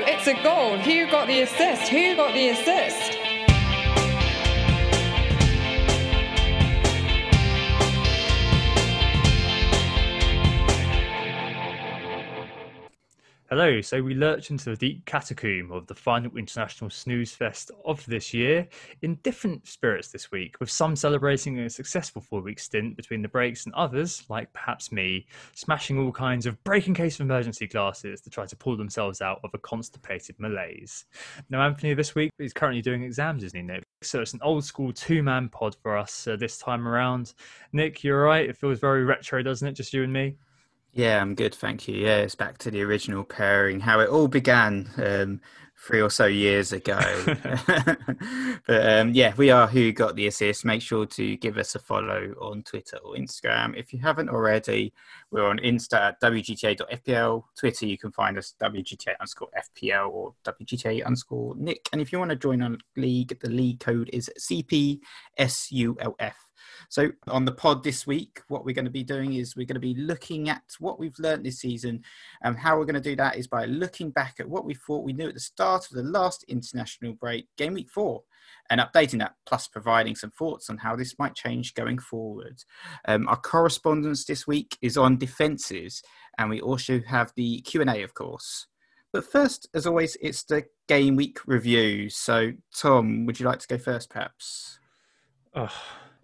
it's a goal. Who got the assist? Who got the assist? Hello, so we lurch into the deep catacomb of the final international snooze fest of this year in different spirits this week, with some celebrating a successful 4-week stint between the breaks and others, like perhaps me, smashing all kinds of breaking case of emergency glasses to try to pull themselves out of a constipated malaise. Now, Anthony this week is currently doing exams, isn't he, Nick? So it's an old school 2-man pod for us this time around. Nick, you're right. It feels very retro, doesn't it? Just you and me. Yeah, I'm good, thank you. Yeah, it's back to the original pairing, how it all began 3 or so years ago. But yeah, we are Who Got the Assist. Make sure to give us a follow on Twitter or Instagram. If you haven't already, we're on Insta at WGTA.FPL. Twitter, you can find us WGTA_FPL or WGTA_Nick. And if you want to join our league, the league code is cpsulf. So on the pod this week, what we're going to be doing is we're going to be looking at what we've learned this season. And how we're going to do that is by looking back at what we thought we knew at the start of the last international break, Game Week 4, and updating that, plus providing some thoughts on how this might change going forward. Our correspondence this week is on defences, and we also have the Q&A, of course. But first, as always, it's the Game Week review. So, Tom, would you like to go first, perhaps? Oh,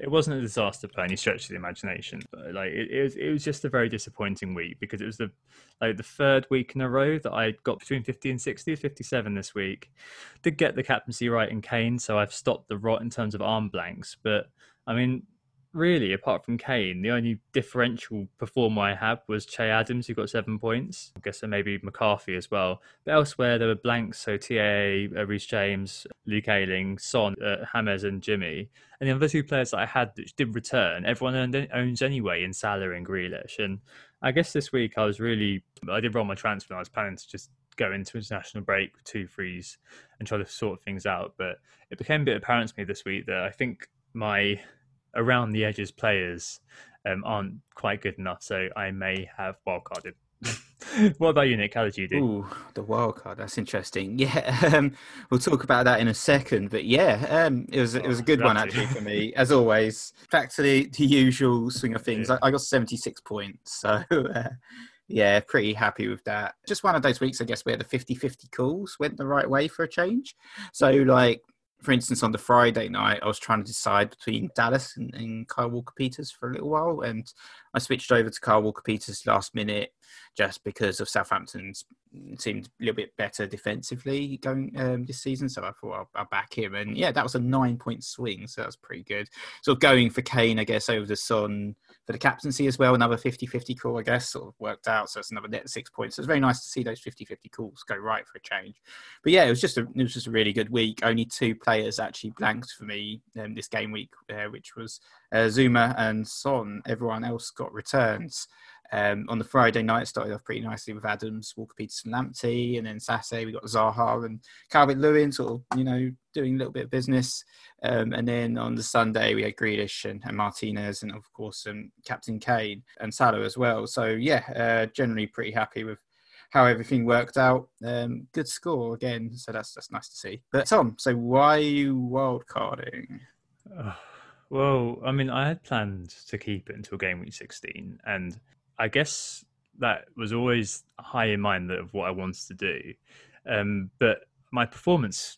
it wasn't a disaster by any stretch of the imagination, but it was just a very disappointing week because it was the third week in a row that I got between 50 and 60, 57 this week. Did get the captaincy right in Kane, so I've stopped the rot in terms of arm blanks. But I mean, really, apart from Kane, the only differential performer I had was Che Adams, who got 7 points. I guess there maybe McCarthy as well. But elsewhere, there were blanks, so TAA, Reece James, Luke Ayling, Son, James and Jimmy. And the other two players that I had that did return, everyone owns anyway in Salah and Grealish. And I guess this week I did roll my transfer and I was planning to just go into international break with 2 frees and try to sort things out. But it became a bit apparent to me this week that I think my around the edges players aren't quite good enough, so I may have wildcarded. What about you, Nick? How did you do? Ooh, the wildcard, that's interesting. Yeah, we'll talk about that in a second. But yeah, it was a good one actually for me, as always. Back to the usual swing of things. Yeah. I got 76 points, so yeah, pretty happy with that. Just one of those weeks, I guess, where the 50-50 calls went the right way for a change. So for instance, on the Friday night, I was trying to decide between Dallas and Kyle Walker-Peters for a little while, and I switched over to Kyle Walker-Peters last minute just because of Southampton's seemed a little bit better defensively going this season. So I thought I'll back him. And yeah, that was a 9-point swing, so that was pretty good. Sort of going for Kane, I guess, over the Son for the captaincy as well. Another 50-50 call, I guess, sort of worked out. So it's another net 6 points. So it's very nice to see those 50-50 calls go right for a change. But yeah, it was just a really good week. Only 2 players actually blanked for me this game week, which was Zuma and Son. Everyone else got returns. On the Friday night, started off pretty nicely with Adams, Walker-Peters and Lamptey, and then Saturday we got Zaha and Calvert-Lewin sort of, doing a little bit of business. And then on the Sunday we had Grealish and Martinez, and of course Captain Kane and Salah as well. So yeah, generally pretty happy with how everything worked out. Good score again, so that's nice to see. But Tom, so why are you wildcarding? Well, I mean, I had planned to keep it until Game Week 16, and I guess that was always high in mind of what I wanted to do. But my performance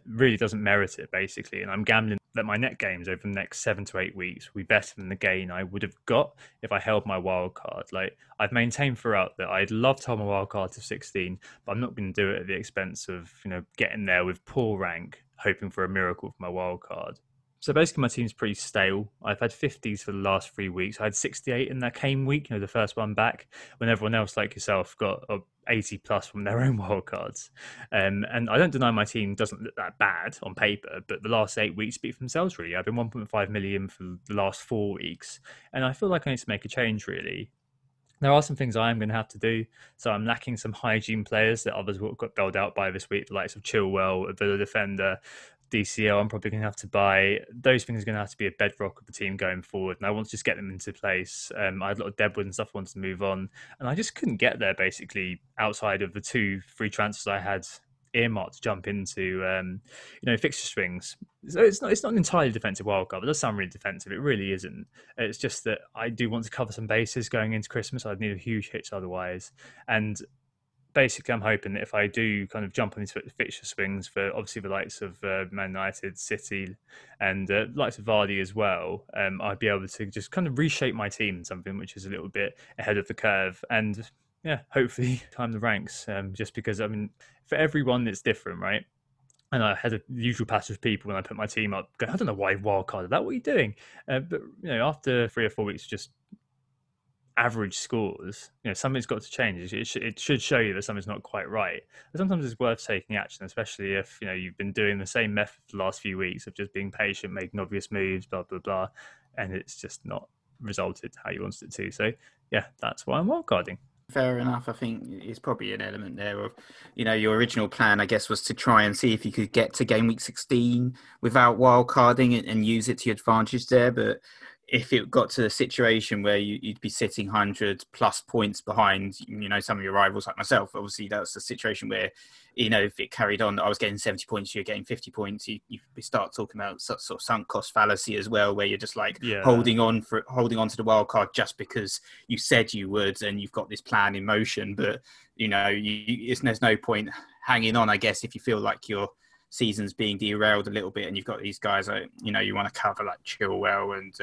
really doesn't merit it, basically. And I'm gambling that my net games over the next 7 to 8 weeks will be better than the gain I would have got if I held my wild card. I've maintained throughout that I'd love to hold my wild card to 16, but I'm not going to do it at the expense of, getting there with poor rank, hoping for a miracle for my wild card. So basically my team's pretty stale. I've had 50s for the last 3 weeks. I had 68 in that Kane week, the first one back, when everyone else like yourself got 80 plus from their own wildcards. And I don't deny my team doesn't look that bad on paper, but the last 8 weeks speak for themselves, really. I've been 1.5 million for the last 4 weeks, and I feel like I need to make a change, really. There are some things I am going to have to do. So I'm lacking some hygiene players that others will get bailed out by this week, the likes of Chilwell, a Villa defender, DCL I'm probably going to have to buy. Those things are going to have to be a bedrock of the team going forward, and I want to just get them into place. I had a lot of deadwood and stuff I wanted to move on, and I just couldn't get there basically outside of the 2 free transfers I had earmarked to jump into, fixture swings. So it's not an entirely defensive wildcard. It does sound really defensive. It really isn't. It's just that I do want to cover some bases going into Christmas. I'd need a huge hit otherwise, and basically, I'm hoping that if I do kind of jump on these fixture swings for obviously the likes of Man United, City, and likes of Vardy as well, I'd be able to just kind of reshape my team in something which is a little bit ahead of the curve. And yeah, hopefully climb the ranks. Just because, I mean, for everyone, it's different, right? And I had a usual pattern of people when I put my team up going, I don't know why wildcarded that. What are you doing? But after 3 or 4 weeks, just average scores, something's got to change. It should show you that something's not quite right. But sometimes it's worth taking action, especially if you've been doing the same method for the last few weeks of just being patient, making obvious moves, blah blah blah, and it's just not resulted how you wanted it to. So yeah, that's why I'm wildcarding. Fair enough. I think it's probably an element there of, your original plan, I guess, was to try and see if you could get to game week 16 without wildcarding and use it to your advantage there. But if it got to a situation where you'd be sitting 100 plus points behind, some of your rivals like myself, obviously that's a situation where, if it carried on, I was getting 70 points, you're getting 50 points, you start talking about sort of sunk cost fallacy as well, where you're just holding on to the wild card just because you said you would and you've got this plan in motion. But, there's no point hanging on, I guess, if you feel like your season's being derailed a little bit and you've got these guys you want to cover like Chilwell and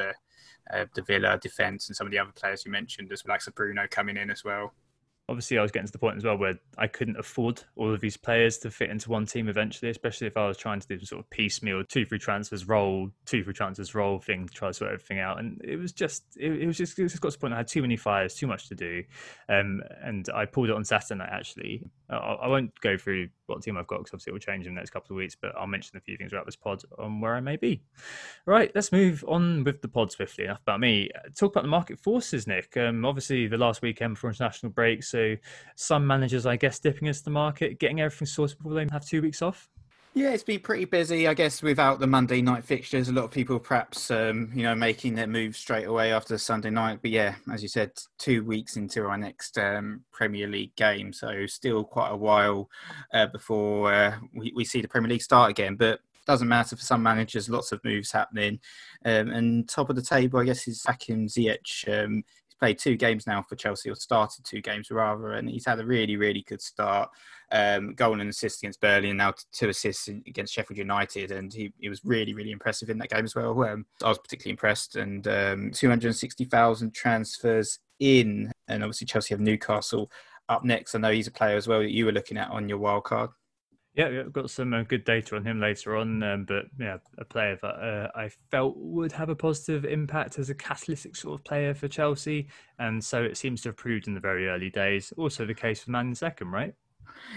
the Villa defence and some of the other players you mentioned, as well as Bruno coming in as well. Obviously, I was getting to the point as well where I couldn't afford all of these players to fit into one team eventually, especially if I was trying to do sort of piecemeal 2 free transfers roll thing to try to sort everything out. And it just got to the point I had too many fires, too much to do. And I pulled it on Saturday night, actually. I won't go through what team I've got because obviously it will change in the next couple of weeks, but I'll mention a few things about this pod on where I may be. Right, let's move on with the pod swiftly. Enough about me. Talk about the market forces, Nick. Obviously, the last weekend before international break, so some managers, I guess, dipping into the market, getting everything sorted before they have 2 weeks off. Yeah, it's been pretty busy, I guess, without the Monday night fixtures. A lot of people perhaps, making their move straight away after the Sunday night. But yeah, as you said, 2 weeks into our next Premier League game. So still quite a while before we see the Premier League start again. But doesn't matter for some managers, lots of moves happening. And top of the table, I guess, is Hakim Ziyech. He's played 2 games now for Chelsea, or started 2 games rather, and he's had a really, really good start. Goal and assist against Burnley, and now 2 assists against Sheffield United, and he was really, really impressive in that game as well. I was particularly impressed, and 260,000 transfers in, and obviously Chelsea have Newcastle up next. I know he's a player as well that you were looking at on your wild card. Yeah, we've got some good data on him later on, but yeah, a player that I felt would have a positive impact as a catalytic sort of player for Chelsea, and so it seems to have proved in the very early days. Also the case for Man in second, right?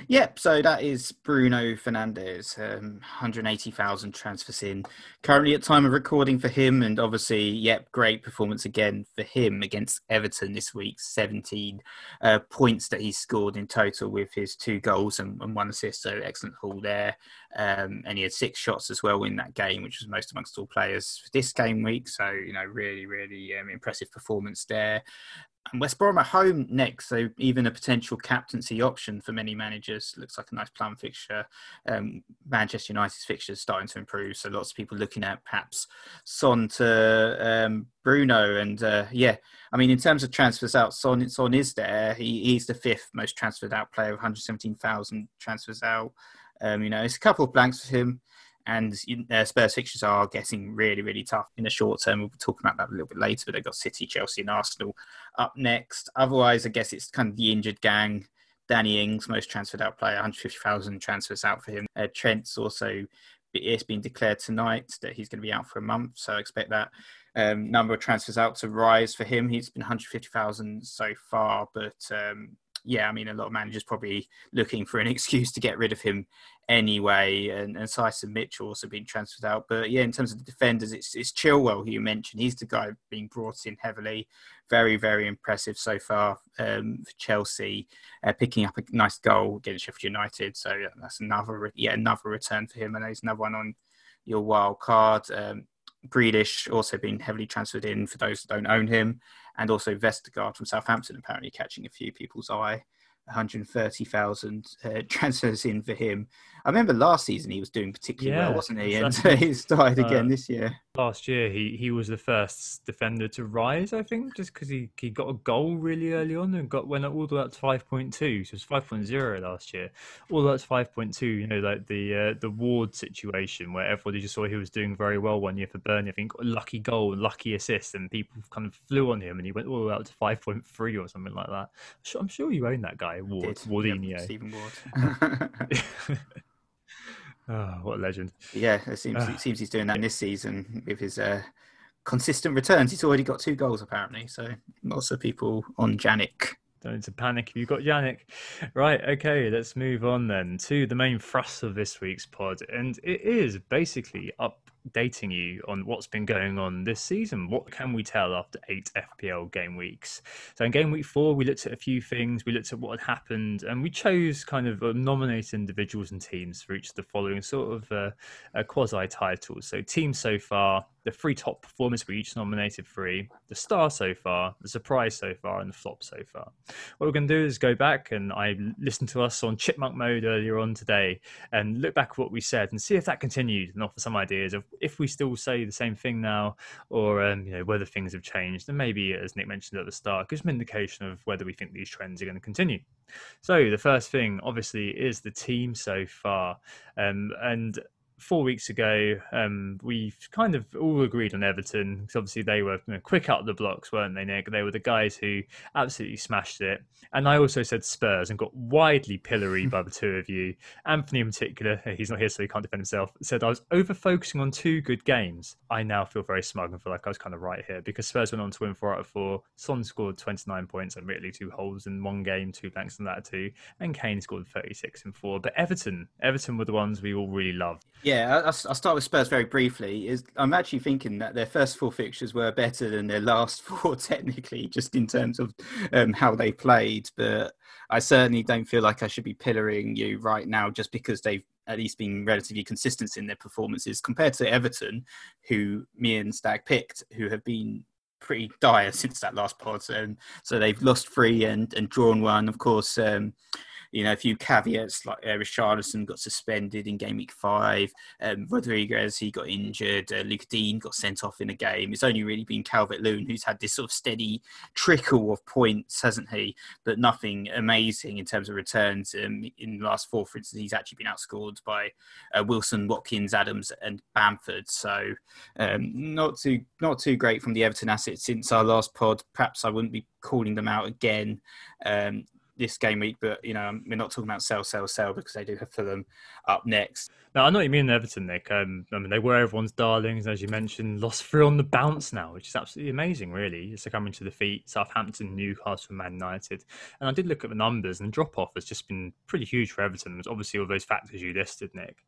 Yep, so that is Bruno Fernandes, 180,000 transfers in. Currently at time of recording for him, and obviously, great performance again for him against Everton this week. 17 points that he scored in total with his 2 goals and 1 assist, so excellent haul there. And he had 6 shots as well in that game, which was most amongst all players for this game week. So, really, really impressive performance there. And West Brom at home next, so even a potential captaincy option for many managers. Looks like a nice plum fixture. Manchester United's fixture is starting to improve, so lots of people looking at perhaps Son to Bruno. And in terms of transfers out, Son is there. He's the 5th most transferred out player, 117,000 transfers out. It's a couple of blanks for him. And Spurs fixtures are getting really, really tough in the short term. We'll be talking about that a little bit later, but they've got City, Chelsea and Arsenal up next. Otherwise, I guess it's kind of the injured gang. Danny Ings, most transferred out player, 150,000 transfers out for him. Trent's also, it's been declared tonight that he's going to be out for a month. So I expect that number of transfers out to rise for him. He's been 150,000 so far, but a lot of managers probably looking for an excuse to get rid of him anyway. And Tyson Mitchell also being transferred out. But yeah, in terms of the defenders, it's Chilwell who you mentioned. He's the guy being brought in heavily. Very, very impressive so far for Chelsea, picking up a nice goal against Sheffield United. So yeah, that's another return for him. And there's another one on your wild card. Grealish also being heavily transferred in for those that don't own him, and also Vestergaard from Southampton apparently catching a few people's eye. 130,000 transfers in for him. I remember last season he was doing particularly well, wasn't he? And he started again this year. Last year, he was the first defender to rise, I think, just because he got a goal really early on and went all the way up to 5.2. So it was 5.0 last year, all the way up to 5.2. You know, like the Ward situation where everybody just saw he was doing very well one year for Burnley. I think lucky goal, lucky assist, and people kind of flew on him, and he went all the way up to 5.3 or something like that. I'm sure you own that guy, Wardinho. Yep, Stephen Ward. Oh, what a legend. Yeah, it seems he's doing that this season with his consistent returns. He's already got 2 goals, apparently. So lots of people on Yannick. Don't need to panic if you've got Yannick. Right, okay, let's move on then to the main thrust of this week's pod. And it is basically updating you on what's been going on this season. What can we tell after 8 FPL game weeks? So in game week 4, we looked at a few things. We looked at what had happened, and we chose kind of nominated individuals and teams for each of the following sort of quasi-titles. So teams so far, the 3 top performers, we each nominated 3, the star so far, the surprise so far, and the flop so far. What we're going to do is go back, and I listened to us on chipmunk mode earlier on today and look back at what we said and see if that continued and offer some ideas of if we still say the same thing now, or whether things have changed. And maybe, as Nick mentioned at the start, gives an indication of whether we think these trends are going to continue. So the first thing, obviously, is the team so far. And 4 weeks ago, we kind of all agreed on Everton because obviously they were quick out of the blocks, weren't they, Nick? They were the guys who absolutely smashed it. And I also said Spurs and got widely pilloried by the two of you. Anthony in particular, he's not here so he can't defend himself, said I was over-focusing on 2 good games. I now feel very smug and feel like I was kind of right here because Spurs went on to win 4 out of 4. Son scored 29 points, admittedly 2 goals in 1 game, 2 blanks in that 2. And Kane scored 36 in 4. But Everton were the ones we all really loved. Yeah, I'll start with Spurs very briefly. I'm actually thinking that their first 4 fixtures were better than their last 4, technically, just in terms of how they played. But I certainly don't feel like I should be pillorying you right now just because they've at least been relatively consistent in their performances compared to Everton, who me and Stag picked, who have been pretty dire since that last pod. So they've lost 3 and drawn 1. Of course, a few caveats like Richarlison got suspended in game week 5. Rodriguez, he got injured. Luke Dean got sent off in a game. It's only really been Calvert-Lewin who's had this sort of steady trickle of points, hasn't he? But nothing amazing in terms of returns. In the last 4, for instance, he's actually been outscored by Wilson, Watkins, Adams and Bamford. So not too great from the Everton assets since our last pod. Perhaps I wouldn't be calling them out again this game week, but we're not talking about sell because they do have Fulham up next. No, I know what you mean, Everton, Nick. They were everyone's darlings, as you mentioned. Lost 3 on the bounce now, which is absolutely amazing, really. It's coming to defeat Southampton, Newcastle, Man United. And I did look at the numbers, and the drop-off has just been pretty huge for Everton. There's obviously all those factors you listed, Nick.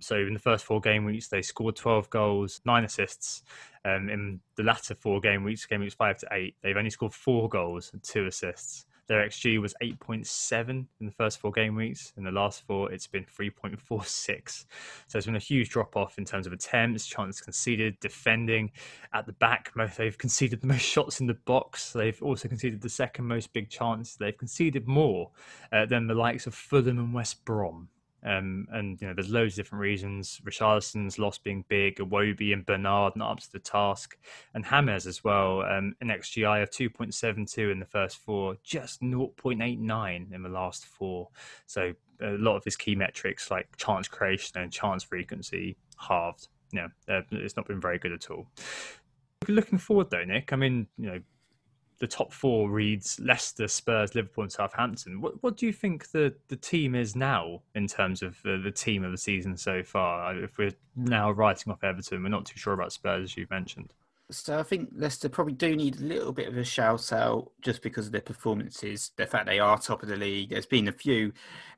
So in the first 4 game weeks, they scored 12 goals, 9 assists. In the latter 4 game weeks 5 to 8, they've only scored 4 goals and 2 assists. Their XG was 8.7 in the first 4 game weeks. In the last 4, it's been 3.46. So it's been a huge drop-off in terms of attempts, chances conceded, defending. At the back, they've conceded the most shots in the box. They've also conceded the second most big chances. They've conceded more than the likes of Fulham and West Brom. There's loads of different reasons. Richarlison's loss being big, Iwobi and Bernard not up to the task, and James as well. An XGI of 2.72 in the first 4, just 0.89 in the last 4. So a lot of his key metrics like chance creation and chance frequency halved. It's not been very good at all. Looking forward though, Nick, the top 4 reads Leicester, Spurs, Liverpool and Southampton. What do you think the team is now in terms of the team of the season so far? If we're now writing off Everton, we're not too sure about Spurs, as you've mentioned. So I think Leicester probably do need a little bit of a shout out just because of their performances, the fact they are top of the league. There's been a few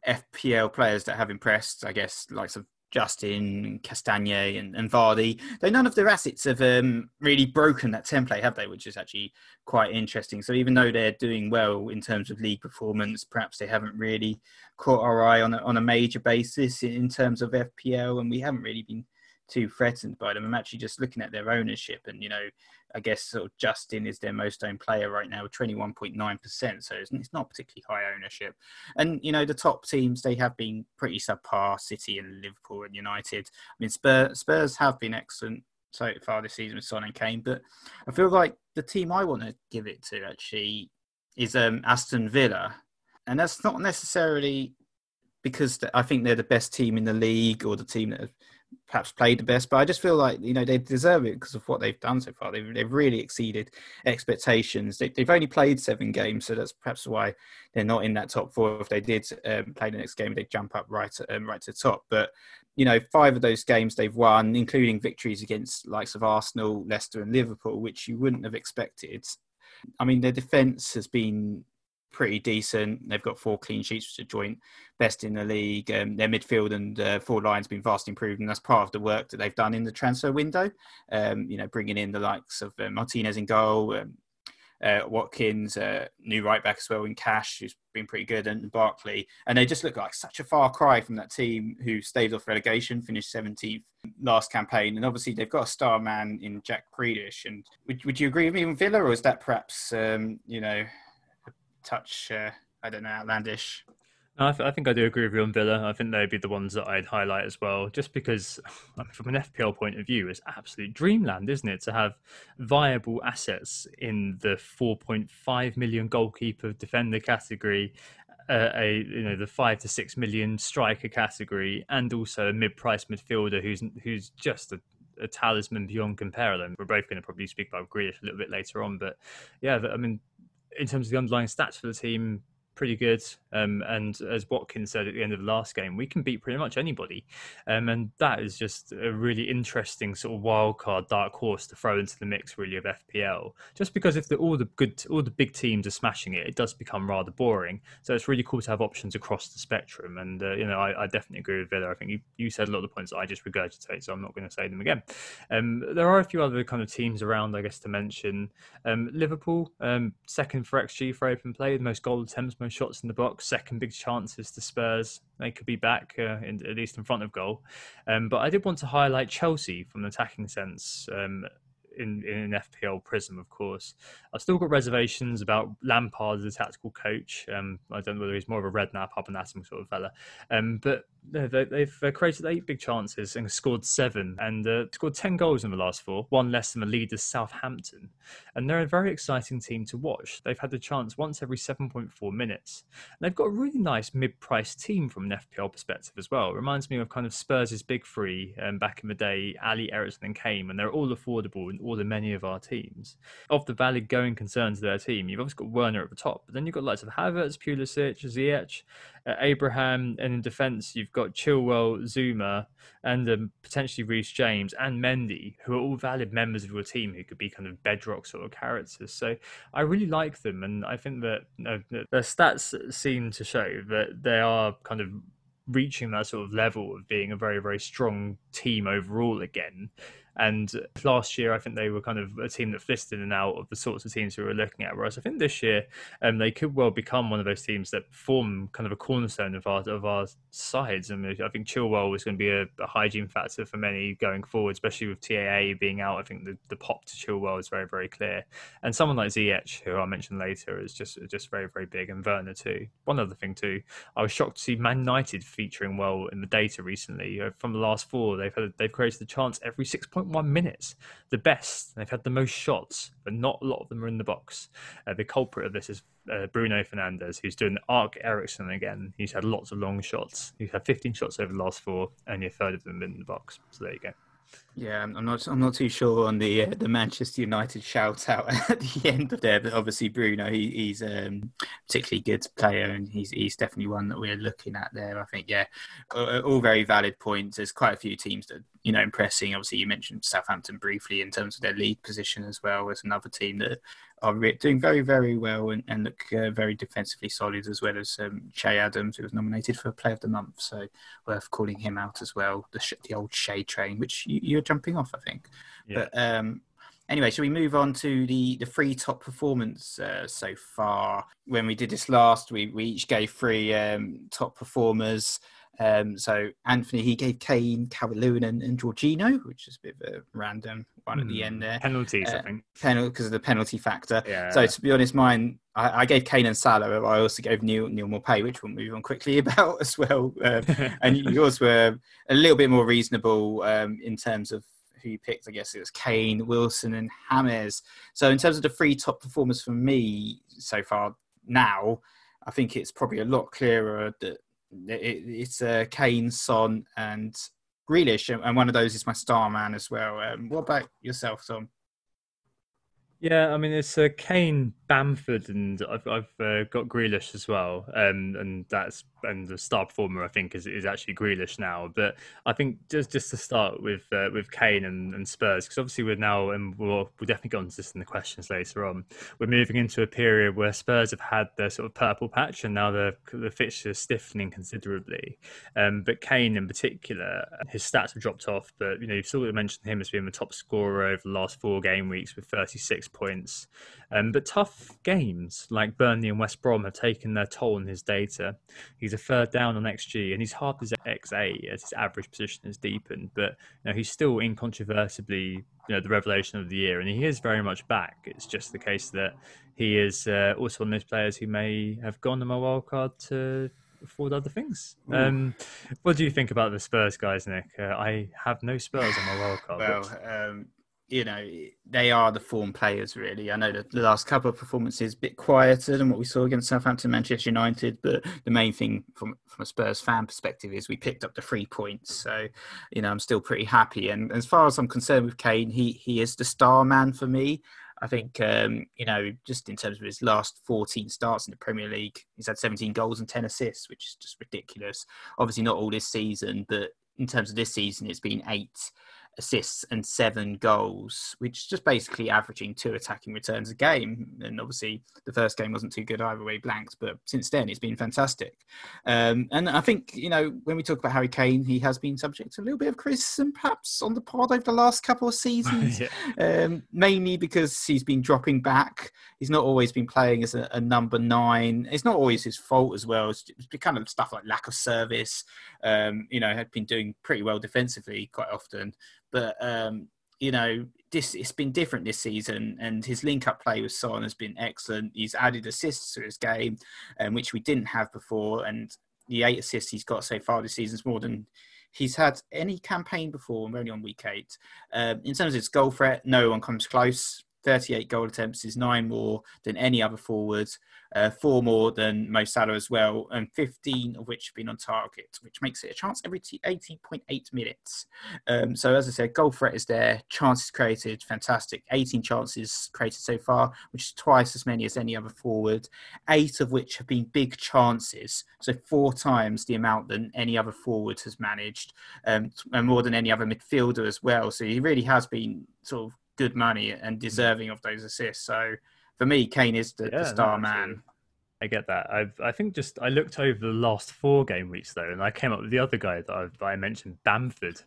FPL players that have impressed, I guess, like some Justin, Castagne and Vardy, though none of their assets have really broken that template, have they? Which is actually quite interesting. So even though they're doing well in terms of league performance, perhaps they haven't really caught our eye on a major basis in terms of FPL, and we haven't really been too threatened by them. I'm actually just looking at their ownership, and I guess sort of Justin is their most owned player right now with 21.9%. So it's not particularly high ownership. And the top teams, they have been pretty subpar: City and Liverpool and United. I mean, Spurs have been excellent so far this season with Son and Kane, but I feel like the team I want to give it to actually is Aston Villa, and that's not necessarily because I think they're the best team in the league or the team that have perhaps played the best, but I just feel like they deserve it because of what they've done so far. They've really exceeded expectations. They've only played 7 games, so that's perhaps why they're not in that top 4. If they did play the next game, they'd jump up right to the top. But 5 of those games they've won, including victories against likes of Arsenal, Leicester, and Liverpool, which you wouldn't have expected. I mean, their defence has been pretty decent. They've got 4 clean sheets, which are joint best in the league. Their midfield and forward line's been vastly improved, and that's part of the work that they've done in the transfer window. Bringing in the likes of Martinez in goal, Watkins, new right back as well in Cash, who's been pretty good, and Barkley. And they just look like such a far cry from that team who staved off relegation, finished 17th last campaign. And obviously they've got a star man in Jack Grealish. And would you agree with me on Villa, or is that perhaps touch, outlandish? I think I do agree with you on Villa. I think they'd be the ones that I'd highlight as well, just because from an FPL point of view, it's absolute dreamland, isn't it? To have viable assets in the 4.5 million goalkeeper defender category, the 5 to 6 million striker category, and also a mid-price midfielder who's just a talisman beyond compare. We're both going to probably speak about Grealish a little bit later on, but yeah, I mean, in terms of the underlying stats for the team, pretty good. And as Watkins said at the end of the last game, we can beat pretty much anybody. And that is just a really interesting sort of wild card, dark horse to throw into the mix, really, of FPL. Just because if all the big teams are smashing it, it does become rather boring. So it's really cool to have options across the spectrum. And I definitely agree with Villa. I think you said a lot of the points that I just regurgitate, so I'm not going to say them again. There are a few other kind of teams around, I guess, to mention. Liverpool, second for XG for open play, the most goal attempts, most shots in the box, second big chances to Spurs. They could be back, at least in front of goal. But I did want to highlight Chelsea from an attacking sense. In an FPL prism, of course. I've still got reservations about Lampard as a tactical coach. I don't know whether he's more of a Redknapp, Abernathy sort of fella. But they've created 8 big chances and scored 7, and scored 10 goals in the last 4, one less than the leaders Southampton. And they're a very exciting team to watch. They've had the chance once every 7.4 minutes. And they've got a really nice mid-price team from an FPL perspective as well. It reminds me of kind of Spurs' big 3 back in the day, Ali, Eriksen and Kane, and they're all affordable in all the many of our teams. Of the valid going concerns of their team, you've obviously got Werner at the top, but then you've got lots of Havertz, Pulisic, Ziyech, Abraham, and in defence you've got Chilwell, Zuma, and potentially Reece James and Mendy, who are all valid members of your team who could be kind of bedrock sort of characters. So I really like them, and I think that their stats seem to show that they are kind of reaching that sort of level of being a very, very strong team overall again. And last year, I think they were kind of a team that flistered in and out of the sorts of teams we were looking at. Whereas I think this year, they could well become one of those teams that form kind of a cornerstone of our sides. I mean, I think Chilwell is going to be a hygiene factor for many going forward, especially with TAA being out. I think the pop to Chilwell is very, very clear. And someone like Ziyech, who I'll mention later, is just very, very big. And Werner too. One other thing too, I was shocked to see Man United featuring well in the data recently. From the last 4, they've created the chance every 6.1 minutes, the best. They've had the most shots, but not a lot of them are in the box. The culprit of this is Bruno Fernandes, who's doing the Arc Ericsson again. He's had lots of long shots. He's had 15 shots over the last 4, only a third of them in the box. So there you go. Yeah, I'm not too sure on the Manchester United shout out at the end of there, but obviously Bruno, he's a particularly good player, and he's definitely one that we're looking at there. I think, yeah, all very valid points. There's quite a few teams that impressing. Obviously, you mentioned Southampton briefly in terms of their league position as well. There's another team that are doing very, very well and look very defensively solid, as well as Che Adams, who was nominated for Player of the Month. So worth calling him out as well. The old Che train, which you're jumping off, I think. Yeah. But anyway, shall we move on to the 3 top performance so far? When we did this last, we each gave 3 top performers. So Anthony, he gave Kane, Calvert-Lewin and Jorginho, which is a bit of a random one at the end there. Penalties, I think. Because of the penalty factor. Yeah. So to be honest, mine, I gave Kane and Salah, but I also gave Neil Maupay, which we'll move on quickly about as well. And yours were a little bit more reasonable in terms of who you picked. I guess it was Kane, Wilson and James. So in terms of the three top performers for me so far now, I think it's probably a lot clearer that it's Kane, Son and Grealish. And one of those is my star man as well. What about yourself, Tom? Yeah, I mean it's Kane, Bamford, and I've got Grealish as well, and the star performer I think is actually Grealish now. But I think just to start with Kane and Spurs, because obviously we're now, and we'll definitely get onto this in the questions later on. We're moving into a period where Spurs have had their sort of purple patch, and now the fixtures stiffening considerably. But Kane in particular, his stats have dropped off, but you've sort of mentioned him as being the top scorer over the last 4 game weeks with 36 points. But tough games like Burnley and West Brom have taken their toll on his data. He's a third down on XG and he's halved his XA as his average position has deepened. But he's still incontrovertibly the revelation of the year, and he is very much back. It's just the case that he is also one of those players who may have gone on my wildcard to afford other things. What do you think about the Spurs guys, Nick? I have no Spurs on my wildcard. Well, they are the form players, really. I know that the last couple of performances a bit quieter than what we saw against Southampton, Manchester United, but the main thing from a Spurs fan perspective is we picked up the 3 points. So, I'm still pretty happy. And as far as I'm concerned with Kane, he is the star man for me. I think, just in terms of his last 14 starts in the Premier League, he's had 17 goals and 10 assists, which is just ridiculous. Obviously not all this season, but in terms of this season, it's been 8 assists and 7 goals, which is just basically averaging 2 attacking returns a game. And obviously the first game wasn't too good either way, blanked, but since then it's been fantastic. And I think, when we talk about Harry Kane, he has been subject to a little bit of criticism perhaps on the pod over the last couple of seasons, mainly because he's been dropping back. He's not always been playing as a number 9. It's not always his fault as well. It's kind of stuff like lack of service. Had been doing pretty well defensively quite often. But, it's been different this season, and his link-up play with Son has been excellent. He's added assists to his game, which we didn't have before, and the 8 assists he's got so far this season is more than he's had any campaign before. We're only on week 8. In terms of his goal threat, no one comes close. 38 goal attempts is 9 more than any other forward, 4 more than Mo Salah as well, and 15 of which have been on target, which makes it a chance every 18.8 minutes. So as I said, goal threat is there, chances created, fantastic. 18 chances created so far, which is twice as many as any other forward, 8 of which have been big chances, so 4 times the amount than any other forward has managed, and more than any other midfielder as well. So he really has been sort of good money and deserving of those assists. So for me, Kane is the star man. I get that. I think I looked over the last 4 game weeks though, and I came up with the other guy that I mentioned, Bamford.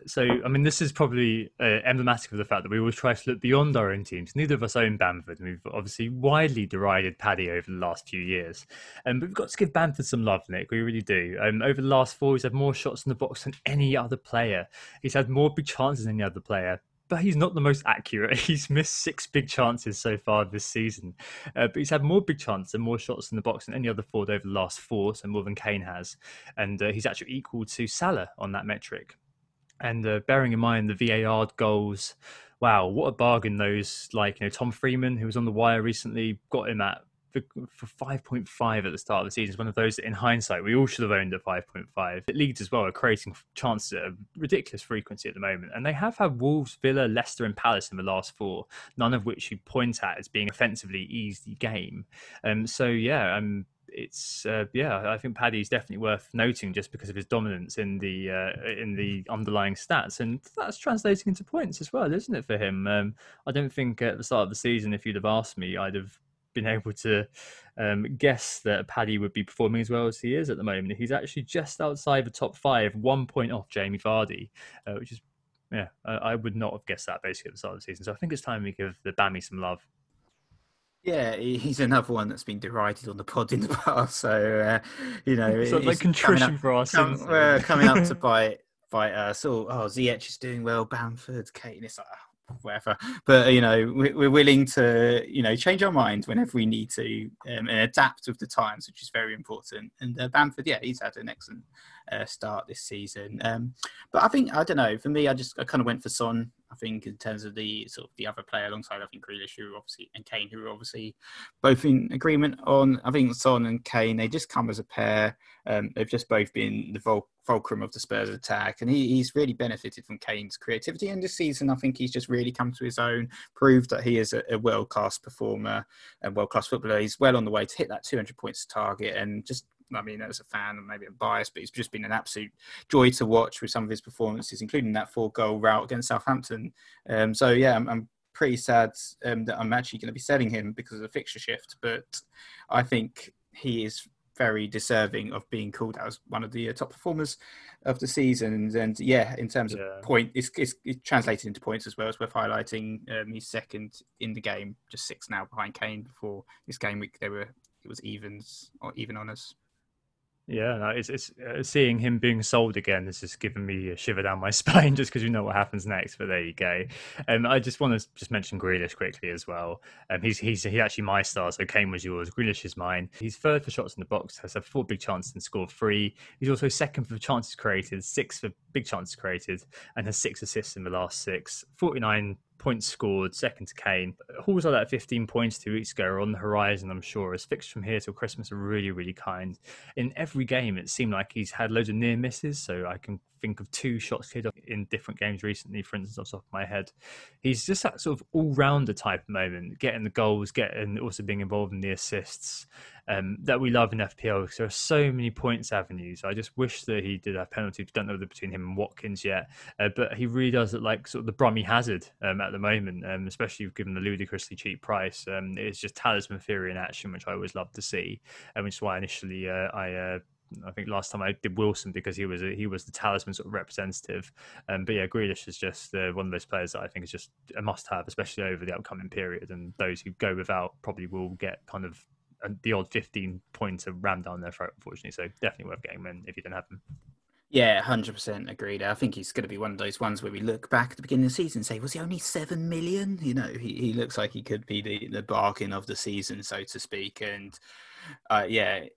So I mean, this is probably emblematic of the fact that we always try to look beyond our own teams. Neither of us own Bamford, and we've obviously widely derided Paddy over the last few years. But we've got to give Bamford some love, Nick. We really do. Over the last 4, he's had more shots in the box than any other player. He's had more big chances than any other player. But he's not the most accurate. He's missed 6 big chances so far this season. But he's had more big chances and more shots in the box than any other forward over the last 4, so more than Kane has. And he's actually equal to Salah on that metric. And bearing in mind the VAR goals, wow, what a bargain those, Tom Freeman, who was on the wire recently, got him at for 5.5 at the start of the season. It's one of those that in hindsight we all should have owned at 5.5. Leeds as well are creating chances at a ridiculous frequency at the moment, and they have had Wolves, Villa, Leicester and Palace in the last 4, none of which you point at as being offensively easy game. It's I think Paddy's definitely worth noting just because of his dominance in the underlying stats, and that's translating into points as well, isn't it, for him? I don't think at the start of the season, if you'd have asked me, I'd have been able to guess that Paddy would be performing as well as he is at the moment. He's actually just outside the top 5, 1 point off Jamie Vardy, which is, I would not have guessed that basically at the start of the season. So I think it's time we give the Bammy some love. Yeah, he's another one that's been derided on the pod in the past. So, So like it's contrition for our sins. coming up to bite us. Ziyech is doing well. Bamford, Kane, it's like, whatever. But, we're willing to, change our mind whenever we need to and adapt with the times, which is very important. And Bamford, yeah, he's had an excellent start this season. But I think, I don't know, for me, I kind of went for Son. I think in terms of the sort of the other player alongside, I think Grealish, who obviously, and Kane, who are obviously both in agreement on. I think Son and Kane, they just come as a pair. They've just both been the fulcrum of the Spurs attack, and he's really benefited from Kane's creativity. And this season, I think he's just really come to his own, proved that he is a world-class performer and world-class footballer. He's well on the way to hit that 200 points target, and just, I mean, as a fan, and maybe I'm biased, but it's just been an absolute joy to watch with some of his performances, including that 4-goal rout against Southampton. I'm pretty sad that I'm actually going to be selling him because of the fixture shift, but I think he is very deserving of being called out as one of the top performers of the season. And in terms of point, it's translated into points as well. It's worth highlighting. He's second in the game, just 6 now behind Kane. Before this game week, it was evens or even honours. Yeah, no, it's seeing him being sold again has just given me a shiver down my spine, just because you know what happens next. But there you go. I just want to just mention Grealish quickly as well. He's actually my star. So Kane was yours. Grealish is mine. He's third for shots in the box. Has had 4 big chances and scored 3. He's also second for chances created, 6th for big chances created, and has 6 assists in the last 6. 49 points scored, second to Kane. Hall's like that 15 points 2 weeks ago are on the horizon, I'm sure. His fixtures from here till Christmas are really, really kind. In every game, it seemed like he's had loads of near misses. So I can think of 2 shots cleared off in different games recently, for instance, off the top of my head. He's just that sort of all-rounder type of moment, getting the goals, getting also being involved in the assists. That we love in FPL, because there are so many points avenues. I just wish that he did have penalties. Don't know between him and Watkins yet, but he really does look like sort of the Brummy Hazard at the moment, especially given the ludicrously cheap price. It's just talisman theory in action, which I always love to see, which is why initially I think last time I did Wilson, because he was the talisman sort of representative. But yeah, Grealish is just one of those players that I think is just a must-have, especially over the upcoming period. And those who go without probably will get kind of the odd 15 points rammed down their throat, unfortunately. So definitely worth getting him in if you don't have them. Yeah, 100% agreed. I think he's going to be one of those ones where we look back at the beginning of the season and say, was he only 7 million? He looks like he could be the bargain of the season, so to speak. And I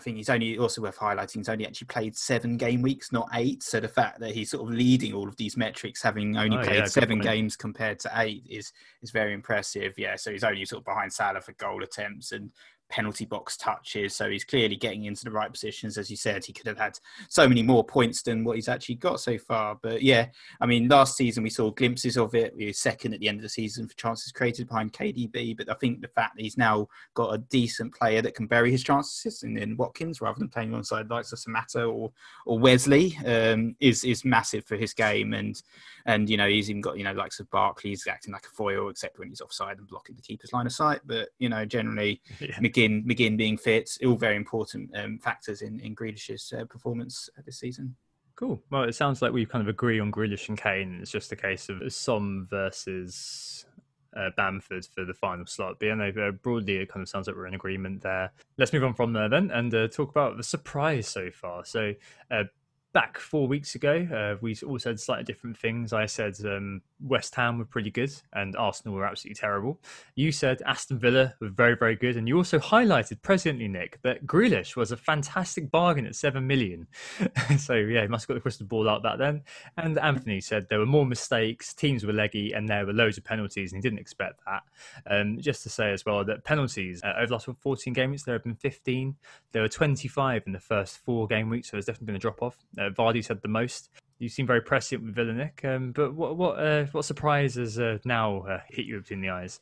think he's only also worth highlighting. He's only actually played 7 game weeks, not 8. So the fact that he's sort of leading all of these metrics, having only played 7 games compared to 8, is very impressive. Yeah, so he's only sort of behind Salah for goal attempts and penalty box touches. So he's clearly getting into the right positions. As you said, he could have had so many more points than what he's actually got so far. But yeah, I mean, last season we saw glimpses of it. We were second at the end of the season for chances created behind KDB. But I think the fact that he's now got a decent player that can bury his chances in Watkins, rather than playing alongside likes of Samatta or Wesley, is massive for his game. And he's even got likes of Barkley. He's acting like a foil, except when he's offside and blocking the keeper's line of sight. But generally, McGinn being fit, all very important factors in Grealish's performance this season. Cool. Well, it sounds like we kind of agree on Grealish and Kane. It's just a case of Som versus Bamford for the final slot. But broadly, it kind of sounds like we're in agreement there. Let's move on from there then and talk about the surprise so far. So back 4 weeks ago, we all said slightly different things. I said West Ham were pretty good and Arsenal were absolutely terrible. You said Aston Villa were very, very good. And you also highlighted, presently, Nick, that Grealish was a fantastic bargain at 7 million. So yeah, he must have got the crystal ball out back then. And Anthony said there were more mistakes, teams were leggy, and there were loads of penalties, and he didn't expect that. Just to say as well that penalties, over the last 14 game weeks, there have been 15. There were 25 in the first 4 game weeks, so there's definitely been a drop-off. Vardy's had the most. You seem very prescient with Villa, Nick. But what surprises now hit you between the eyes?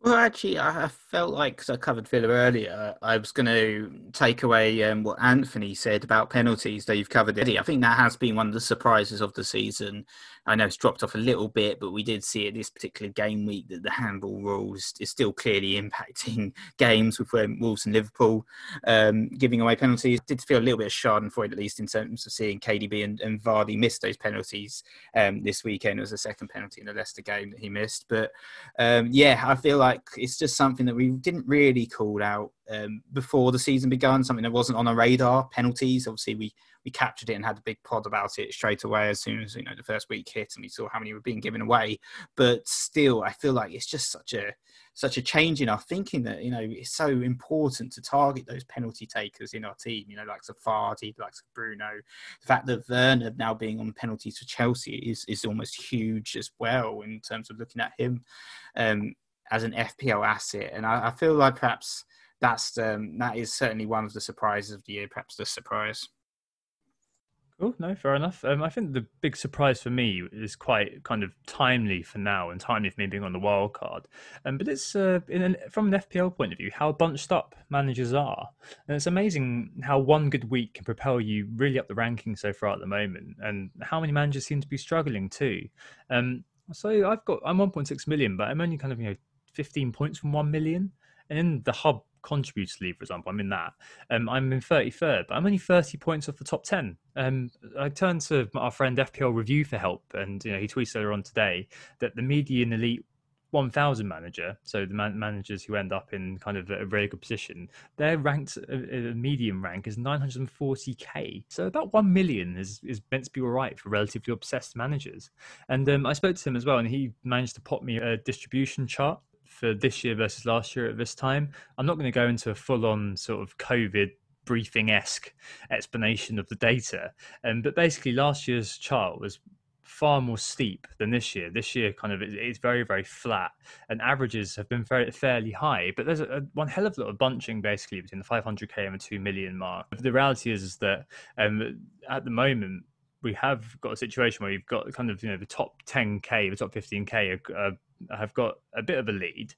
Well, actually, I felt like, because I covered Villa earlier, I was going to take away what Anthony said about penalties that you've covered it. I think that has been one of the surprises of the season. I know it's dropped off a little bit, but we did see it this particular game week that the handball rules is still clearly impacting games with Wolves and Liverpool giving away penalties. Did feel a little bit of schadenfreude, at least in terms of seeing KDB and Vardy miss those penalties this weekend. It was the second penalty in the Leicester game that he missed. But I feel like like it's just something that we didn't really call out before the season began, something that wasn't on our radar. Penalties, obviously we captured it and had a big pod about it straight away as soon as, the first week hit and we saw how many were being given away. But still, I feel like it's just such a change in our thinking that, it's so important to target those penalty takers in our team, like Vardy, like Bruno. The fact that Werner now being on penalties for Chelsea is almost huge as well in terms of looking at him as an FPL asset. And I feel like perhaps that is certainly one of the surprises of the year, perhaps the surprise. Cool, no, fair enough. I think the big surprise for me is quite kind of timely for now and timely for me being on the wild card. But it's from an FPL point of view, how bunched up managers are. And it's amazing how one good week can propel you really up the rankings so far at the moment, and how many managers seem to be struggling too. So I'm 1.6 million, but I'm only kind of 15 points from 1 million. And in the hub contributors league, for example, I'm in that. I'm in 33rd, but I'm only 30 points off the top 10. I turned to our friend FPL Review for help, and he tweeted earlier on today that the median elite 1000 manager, so the managers who end up in kind of a very good position, their ranked medium rank is 940k. So about 1 million is meant to be all right for relatively obsessed managers. And I spoke to him as well, and he managed to pop me a distribution chart for this year versus last year at this time. I'm not going to go into a full-on sort of COVID briefing-esque explanation of the data, but basically last year's chart was far more steep than this year. This year kind of it's very, very flat, and averages have been fairly high, but there's one hell of a lot of bunching basically between the 500k and the 2 million mark. But the reality is that at the moment we have got a situation where you've got kind of the top 10k, the top 15k have got a bit of a lead,